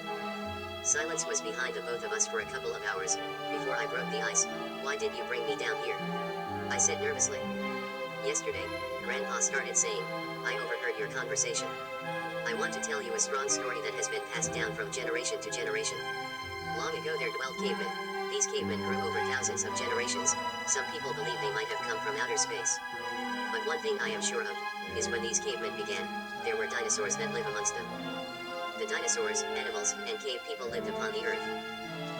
Silence was behind the both of us for a couple of hours, before I broke the ice. Why did you bring me down here? I said nervously. Yesterday, Grandpa started saying, I overheard your conversation. I want to tell you a strong story that has been passed down from generation to generation. Long ago there dwelled cavemen. These cavemen grew over thousands of generations. Some people believe they might have come from outer space. But one thing I am sure of, is when these cavemen began, there were dinosaurs that live amongst them. The dinosaurs, animals, and cave people lived upon the earth.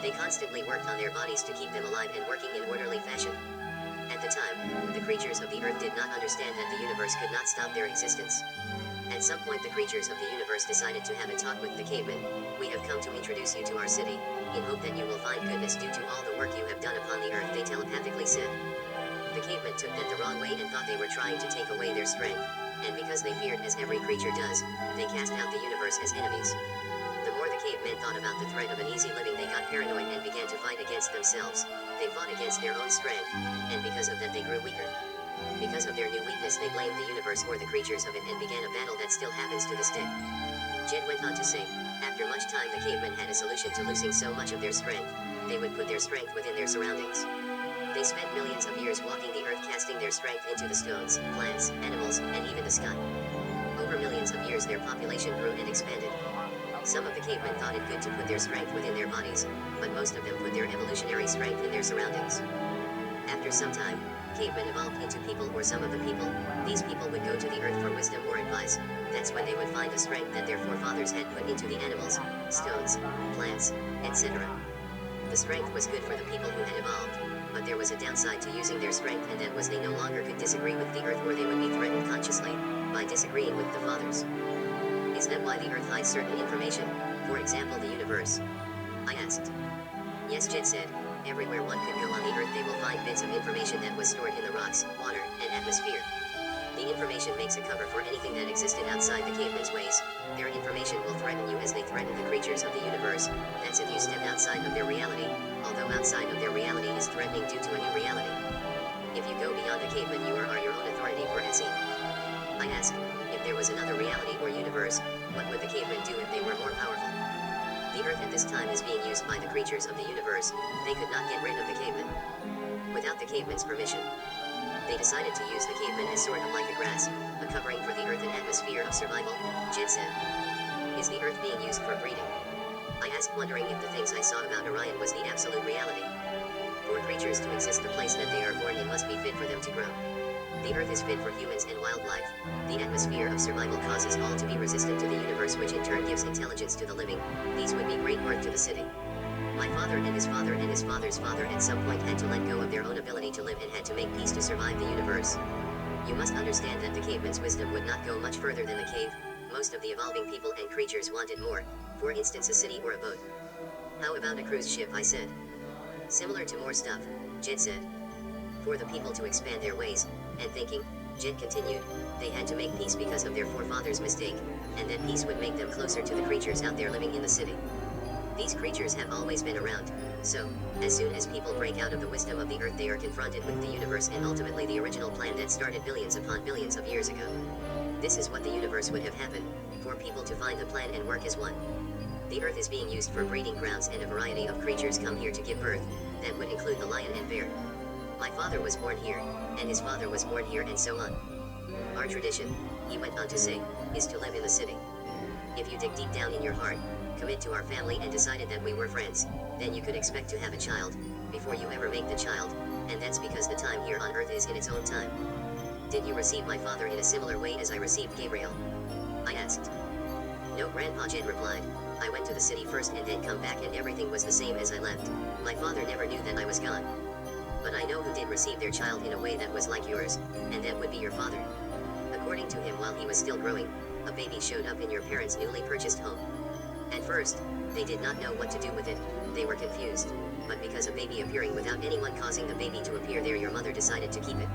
They constantly worked on their bodies to keep them alive and working in orderly fashion. At the time, the creatures of the earth did not understand that the universe could not stop their existence. At some point the creatures of the universe decided to have a talk with the cavemen. We have come to introduce you to our city, in hope that you will find goodness due to all the work you have done upon the earth, they telepathically said. The cavemen took that the wrong way and thought they were trying to take away their strength, and because they feared, as every creature does, they cast out the universe as enemies. The more the cavemen thought about the threat of an easy living, they got paranoid and began to fight against themselves. They fought against their own strength, and because of that they grew weaker. Because of their new weakness they blamed the universe or the creatures of it and began a battle that still happens to this day. Jed went on to say, after much time the cavemen had a solution to losing so much of their strength. They would put their strength within their surroundings. They spent millions of years walking the earth, casting their strength into the stones, plants, animals, and even the sky. Over millions of years their population grew and expanded. Some of the cavemen thought it good to put their strength within their bodies, but most of them put their evolutionary strength in their surroundings. After some time, cavemen evolved into people or some of the people. These people would go to the earth for wisdom or advice. That's when they would find the strength that their forefathers had put into the animals, stones, plants, etc. The strength was good for the people who had evolved, but there was a downside to using their strength, and that was they no longer could disagree with the earth or they would be threatened consciously by disagreeing with the fathers. Is that why the earth hides certain information, for example the universe? I asked. Yes, Jed said. Everywhere one could go on the earth they will find bits of information that was stored in the rocks, water, and atmosphere. The information makes a cover for anything that existed outside the cavemen's ways. Their information will threaten you as they threaten the creatures of the universe. That's if you step outside of their reality, although outside of their reality is threatening due to a new reality. If you go beyond the cavemen you are your own authority for Etsy. I asked, if there was another reality or universe, what would the cavemen do if they were more powerful? The earth at this time is being used by the creatures of the universe. They could not get rid of the cavemen without the cavemen's permission. They decided to use the cavemen as sort of like a grass, a covering for the earth and atmosphere of survival, Jed said. Is the earth being used for breeding? I asked, wondering if the things I saw about Orion was the absolute reality. For creatures to exist, the place that they are born in must be fit for them to grow. The Earth is fit for humans and wildlife. The atmosphere of survival causes all to be resistant to the universe, which in turn gives intelligence to the living. These would be great worth to the city. My father and his father and his father's father at some point had to let go of their own ability to live and had to make peace to survive the universe. You must understand that the caveman's wisdom would not go much further than the cave. Most of the evolving people and creatures wanted more, for instance a city or a boat. How about a cruise ship, I said. Similar to more stuff, Jed said. For the people to expand their ways and thinking, Jed continued, they had to make peace because of their forefathers' mistake, and that peace would make them closer to the creatures out there living in the city. These creatures have always been around, so, as soon as people break out of the wisdom of the earth, they are confronted with the universe and ultimately the original plan that started billions upon billions of years ago. This is what the universe would have happened, for people to find the plan and work as one. The earth is being used for breeding grounds, and a variety of creatures come here to give birth. That would include the lion and bear. My father was born here, and his father was born here, and so on. Our tradition, he went on to say, is to live in the city. If you dig deep down in your heart, commit to our family and decided that we were friends, then you could expect to have a child, before you ever make the child, and that's because the time here on earth is in its own time. Did you receive my father in a similar way as I received Gabriel? I asked. No, Grandpa Jed replied. I went to the city first and then come back and everything was the same as I left. My father never knew that I was gone. But I know who did receive their child in a way that was like yours, and that would be your father. According to him, while he was still growing, a baby showed up in your parents' newly purchased home. At first, they did not know what to do with it, they were confused, but because a baby appearing without anyone causing the baby to appear there, your mother decided to keep it.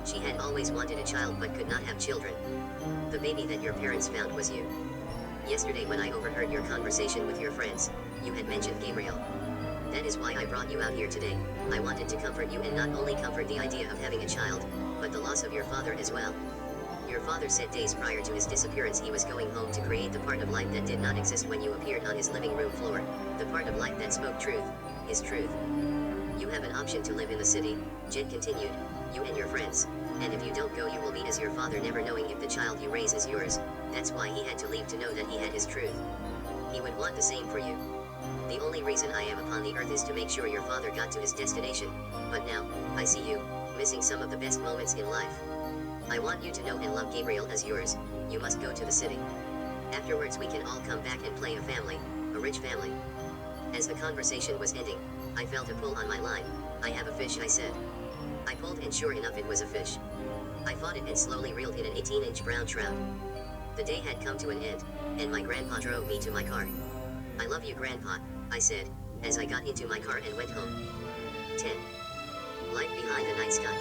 She had always wanted a child but could not have children. The baby that your parents found was you. Yesterday when I overheard your conversation with your friends, you had mentioned Gabriel. That is why I brought you out here today. I wanted to comfort you and not only comfort the idea of having a child, but the loss of your father as well. Your father said days prior to his disappearance he was going home to create the part of life that did not exist when you appeared on his living room floor, the part of life that spoke truth, his truth. You have an option to live in the city, Jed continued, you and your friends, and if you don't go you will be as your father, never knowing if the child you raise is yours. That's why he had to leave, to know that he had his truth. He would want the same for you. The only reason I am upon the earth is to make sure your father got to his destination, but now, I see you, missing some of the best moments in life. I want you to know and love Gabriel as yours. You must go to the city. Afterwards we can all come back and play a family, a rich family. As the conversation was ending, I felt a pull on my line. I have a fish, I said. I pulled and sure enough it was a fish. I fought it and slowly reeled in an 18-inch brown trout. The day had come to an end, and my grandpa drove me to my car. I love you, Grandpa, I said, as I got into my car and went home. 10. Light behind the night sky.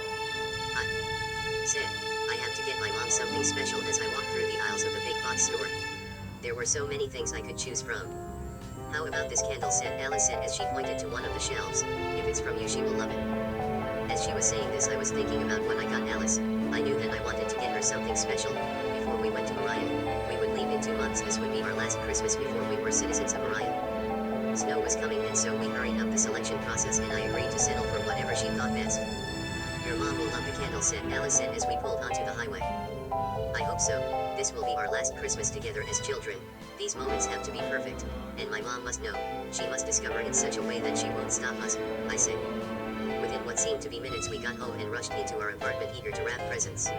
I said, I have to get my mom something special as I walked through the aisles of the big box store. There were so many things I could choose from. How about this candle set, Alice said as she pointed to one of the shelves. If it's from you she will love it. As she was saying this I was thinking about what I got Alice. I knew that I wanted to get her something special. Before we went to Orion, we would leave in 2 months. This would be our last Christmas before we were citizens of Orion. Snow was coming and so we hurried up the selection process and I agreed to settle for whatever she thought best. Your mom will love the candle set, Alice said as we pulled onto the highway. I hope so. This will be our last Christmas together as children. These moments have to be perfect, and my mom must know. She must discover in such a way that she won't stop us, I said. Within what seemed to be minutes we got home and rushed into our apartment eager to wrap presents.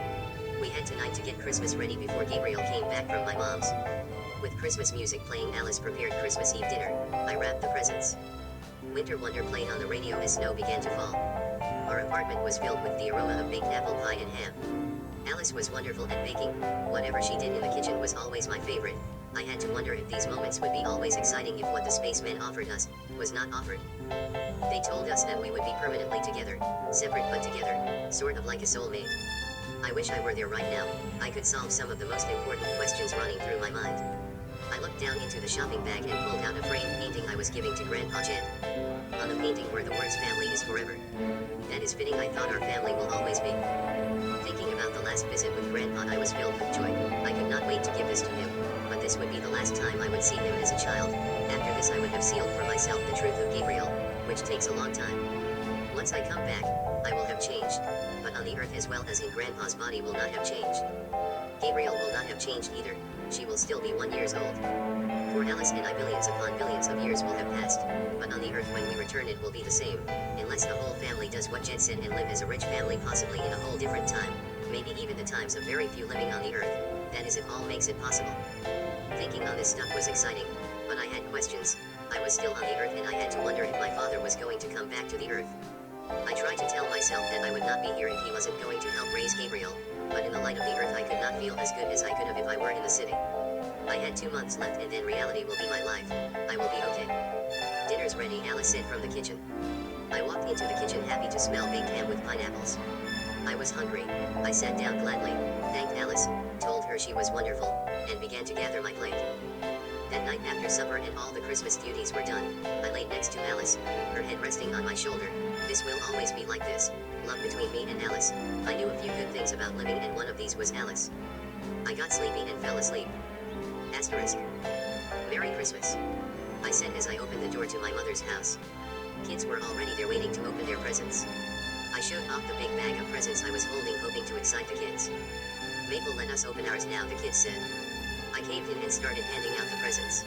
We had tonight to get Christmas ready before Gabriel came back from my mom's. With Christmas music playing, Alice prepared Christmas Eve dinner. I wrapped the presents. Winter Wonder played on the radio as snow began to fall. Our apartment was filled with the aroma of baked apple pie and ham. Alice was wonderful at baking. Whatever she did in the kitchen was always my favorite. I had to wonder if these moments would be always exciting if what the spacemen offered us was not offered. They told us that we would be permanently together, separate but together, sort of like a soulmate. I wish I were there right now. I could solve some of the most important questions running through my mind. I looked down into the shopping bag and pulled out a framed painting I was giving to Grandpa Jed. On the painting were the words "Family is forever." That is fitting, I thought. Our family will always be. Thinking about the last visit with Grandpa, I was filled with joy. I could not wait to give this to him, but this would be the last time I would see him as a child. After this I would have sealed for myself the truth of Gabriel, which takes a long time. Once I come back, I will have changed, but on the earth as well as in Grandpa's body will not have changed. Gabriel will not have changed either. She will still be 1 year old. For Alice and I, billions upon billions of years will have passed, but on the earth when we return it will be the same, unless the whole family does what Jed said and live as a rich family, possibly in a whole different time, maybe even the times of very few living on the earth. That is if all makes it possible. Thinking on this stuff was exciting, but I had questions. I was still on the earth and I had to wonder if my father was going to come back to the earth. I tried to tell myself that I would not be here if he wasn't going to help raise Gabriel, but in the light of the earth I could not feel as good as I could have if I were in the city. I had 2 months left and then reality will be my life. I will be okay. Dinner's ready, Alice said from the kitchen. I walked into the kitchen happy to smell baked ham with pineapples. I was hungry. I sat down gladly, thanked Alice, told her she was wonderful, and began to gather my plate. That night after supper and all the Christmas duties were done, I laid next to Alice, her head resting on my shoulder. This will always be like this, love between me and Alice. I knew a few good things about living and one of these was Alice. I got sleepy and fell asleep. Asterisk. Merry Christmas, I said as I opened the door to my mother's house. Kids were already there waiting to open their presents. I showed off the big bag of presents I was holding, hoping to excite the kids. Maple, let us open ours now, the kids said. I caved in and started handing out the presents.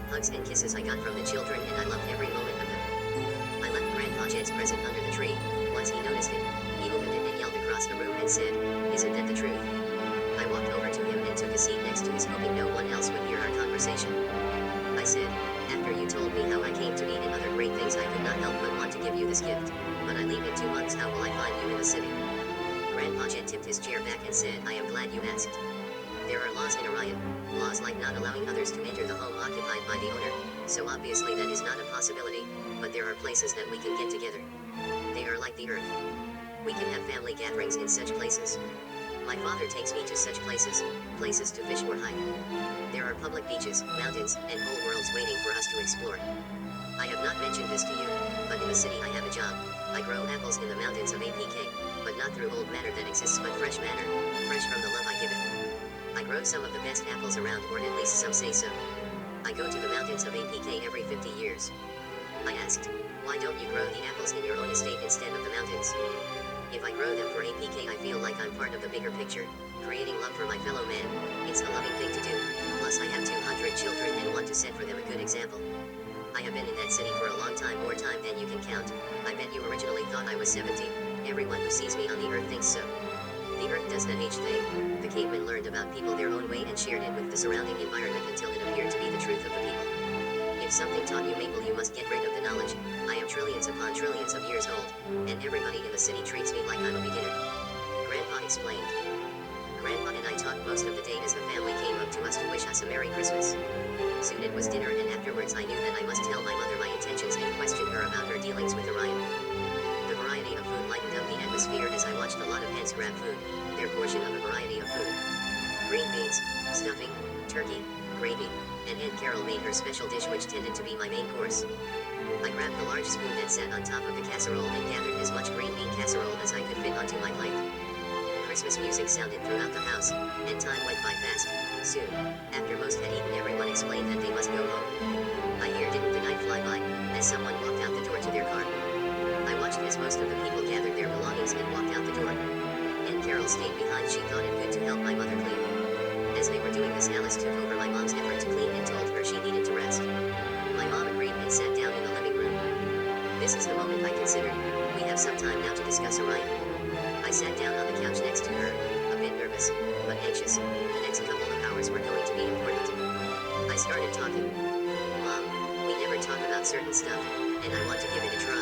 Hugs and kisses I got from the children and I loved every moment of them. I left Grandpa Jed's present under the tree. Once he noticed it, he opened it and yelled across the room and said, "Isn't that the truth?" I walked over to him and took a seat next to his, hoping no one else would hear our conversation. I said, "After you told me how I came to be and other great things, I could not help but want to give you this gift. But I leave in 2 months, how will I find you in the city?" Grandpa Jed tipped his chair back and said, "I am glad you asked. There are laws in Orion, laws like not allowing others to enter the home occupied by the owner, so obviously that is not a possibility, but there are places that we can get together. They are like the earth. We can have family gatherings in such places. My father takes me to such places, places to fish or hike. There are public beaches, mountains, and whole worlds waiting for us to explore. I have not mentioned this to you, but in the city I have a job. I grow apples in the mountains of APK, but not through old matter that exists but fresh matter, fresh from the love I give it. I grow some of the best apples around, or at least some say so. I go to the mountains of APK every 50 years. I asked, why don't you grow the apples in your own estate instead of the mountains? If I grow them for APK, I feel like I'm part of the bigger picture, creating love for my fellow man. It's a loving thing to do. Plus I have 200 children and want to set for them a good example. I have been in that city for a long time, more time than you can count. I bet you originally thought I was 70. Everyone who sees me on the earth thinks so. The earth does that age thing. The cavemen learned about people their own way and shared it with the surrounding environment until it appeared to be the truth of the people. If something taught you Maple, you must get rid of the knowledge. I am trillions upon trillions of years old, and everybody in the city treats me like I'm a beginner. Grandpa explained. Grandpa and I talked most of the day as the family came up to us to wish us a Merry Christmas. Soon it was dinner, and afterwards I knew that I must tell my mother my intentions and question her about her dealings with Orion. The variety of food lightened up the atmosphere as I watched a lot of hens grab food, their portion of a variety of food. Green beans, stuffing, turkey, gravy, and Aunt Carol made her special dish which tended to be my main course. I grabbed the large spoon that sat on top of the casserole and gathered as much green bean casserole as I could fit onto my plate. Christmas music sounded throughout the house, and time went by fast. Soon, after most had eaten, everyone explained that they must go home. I didn't the night fly by, as someone walked out the door to their car. I watched as most of the people gathered their belongings and walked out the door. Aunt Carol stayed behind. She thought it good to help my mother clean. As they were doing this, Alice took over my mom's effort to clean and told her she needed to rest. My mom agreed and sat down in the living room. This is the moment I considered. We have some time now to discuss Orion. I sat down on the couch next to her, a bit nervous, but anxious. The next couple of hours were going to be important. I started talking. Mom, we never talk about certain stuff, and I want to give it a try.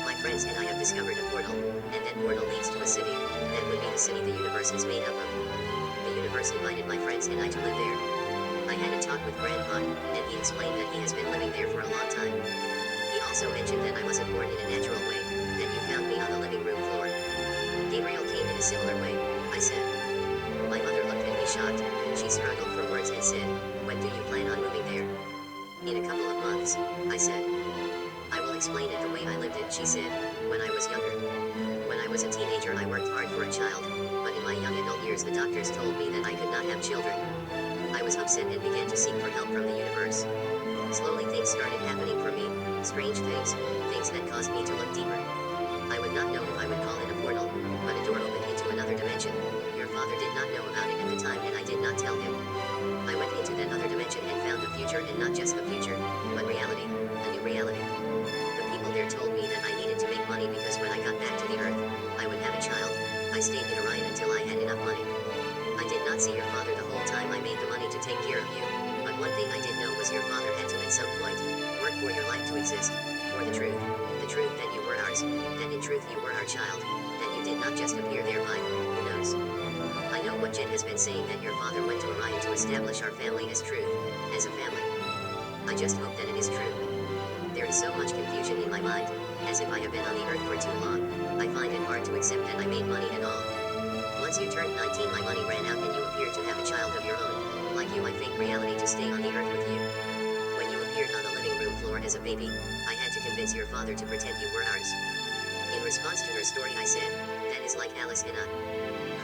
My friends and I have discovered a portal, and that portal leads to a city. That would be the city the universe is made up of. The universe invited my friends and I to live there. I had a talk with Grandpa, and he explained that he has been living there for a long time. He also mentioned that I wasn't born in a natural way, that you found me on the living room floor. Gabriel came in a similar way, I said. My mother looked at me shocked. She struggled for words and said, when do you plan on moving there? In a couple of months, I said. I will explain it the way I lived it, she said. When I was younger. When I was a teenager, I worked hard for a child, but in my young adult years the doctors told me that I could not have children. I was upset and began to seek for help from the universe. Slowly things started happening for me, strange things, things that caused me to look deeper. I would not know if I would call it a portal, but a in Orion until I had enough money. I did not see your father the whole time I made the money to take care of you, but one thing I did know was your father had to at some point work for your life to exist, for the truth that you were ours, that in truth you were our child, that you did not just appear thereby, who knows. I know what Jen has been saying, that your father went to Orion to establish our family as truth, as a family. I just hope that it is true. There is so much confusion in my mind, as if I have been on the earth for too long. I find it hard to accept that I made money at all. Once you turned 19 my money ran out and you appeared to have a child of your own. Like you I faked reality to stay on the earth with you. When you appeared on the living room floor as a baby, I had to convince your father to pretend you were ours. In response to her story I said, that is like Alice and I.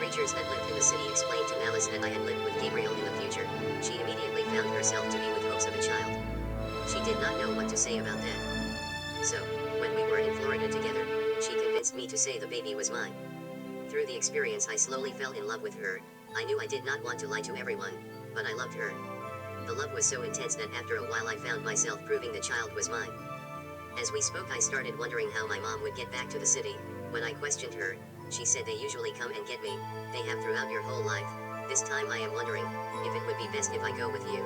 Creatures that lived in the city explained to Alice that I had lived with Gabriel in the future. She immediately found herself to be with hopes of a child. She did not know what to say about that. So, when we were in Florida together, she convinced me to say the baby was mine. Through the experience I slowly fell in love with her. I knew I did not want to lie to everyone, but I loved her. The love was so intense that after a while I found myself proving the child was mine. As we spoke I started wondering how my mom would get back to the city. When I questioned her, she said they usually come and get me. They have throughout your whole life. This time I am wondering if it would be best if I go with you.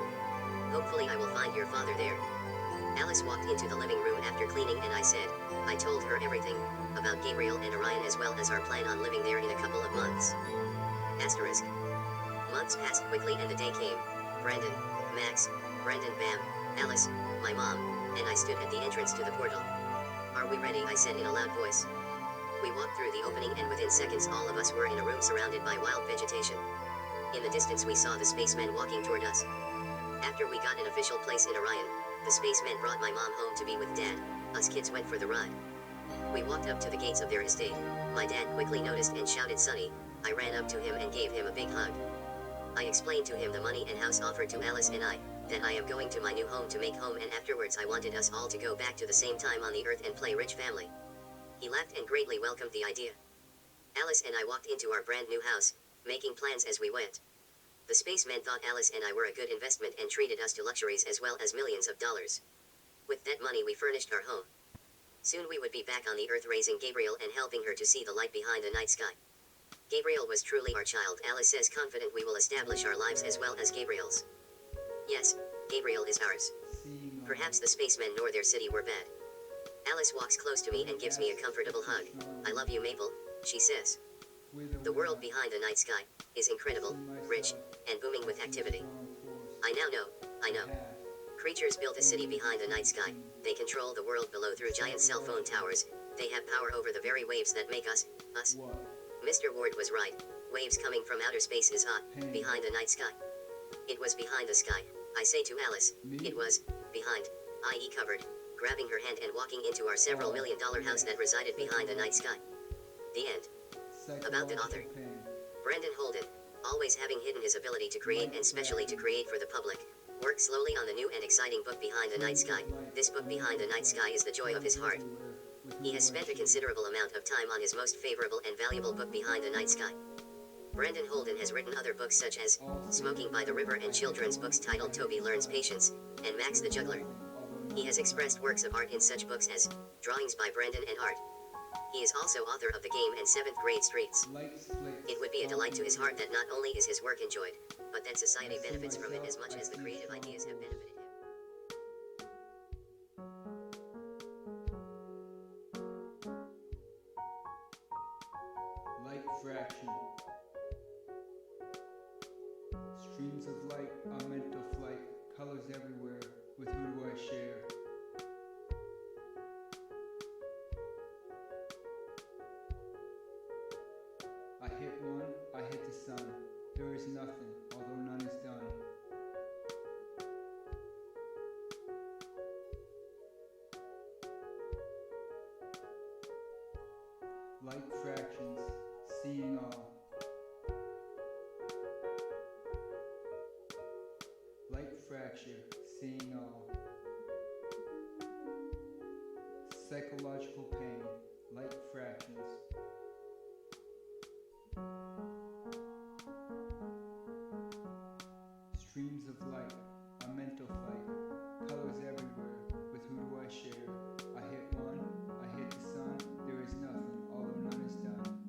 Hopefully I will find your father there. Alice walked into the living room after cleaning and I said, I told her everything, about Gabriel and Orion as well as our plan on living there in a couple of months. Asterisk. Months passed quickly and the day came. Brandon, Max, Brendon, Bam, Alice, my mom, and I stood at the entrance to the portal. Are we ready? I said in a loud voice. We walked through the opening and within seconds all of us were in a room surrounded by wild vegetation. In the distance we saw the spacemen walking toward us. After we got an official place in Orion, the spacemen brought my mom home to be with Dad. Us kids went for the ride. We walked up to the gates of their estate. My dad quickly noticed and shouted Sonny. I ran up to him and gave him a big hug. I explained to him the money and house offered to Alice and I, that I am going to my new home to make home, and afterwards I wanted us all to go back to the same time on the earth and play rich family. He laughed and greatly welcomed the idea. Alice and I walked into our brand new house, making plans as we went. The spacemen thought Alice and I were a good investment and treated us to luxuries as well as millions of dollars. With that money we furnished our home. Soon we would be back on the earth raising Gabriel and helping her to see the light behind the night sky. Gabriel was truly our child. Alice says confident we will establish our lives as well as Gabriel's. Yes, Gabriel is ours. Perhaps the spacemen nor their city were bad. Alice walks close to me and gives me a comfortable hug. I love you, Maple, she says. The world behind the night sky is incredible, rich, and booming with activity. I know. Creatures built a city behind the night sky. They control the world below through giant cell phone towers. They have power over the very waves that make us. Mr. Ward was right. Waves coming from outer space is hot, behind the night sky. It was behind the sky. I say to Alice, it was behind, i.e. covered, grabbing her hand and walking into our several $million house that resided behind the night sky. The end. About the author. Brendon Holden, always having hidden his ability to create and specially to create for the public, worked slowly on the new and exciting book Behind the Night Sky. This book Behind the Night Sky is the joy of his heart. He has spent a considerable amount of time on his most favorable and valuable book Behind the Night Sky. Brendon Holden has written other books such as Smoking by the River and children's books titled Toby Learns Patience and Max the Juggler. He has expressed works of art in such books as Drawings by Brendon and Art. He is also author of The Game and 7th Grade Streets. It would be a delight to his heart that not only is his work enjoyed, but that society benefits from it as much as the creative ideas have benefited him. Light fraction. Streams of light are mental flight, colors everywhere, with who do I share? I hit one, I hit the sun. There is nothing, although none is done. Light fractions, seeing all. Light fracture, seeing all. Psychological pain, light fractions. Streams of light, a mental flight, colors everywhere, with who do I share? I hit one, I hit the sun, there is nothing, although none is done.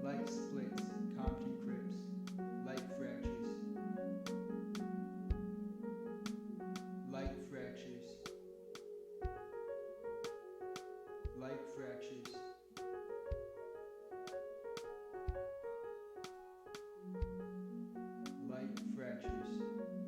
Light adventures.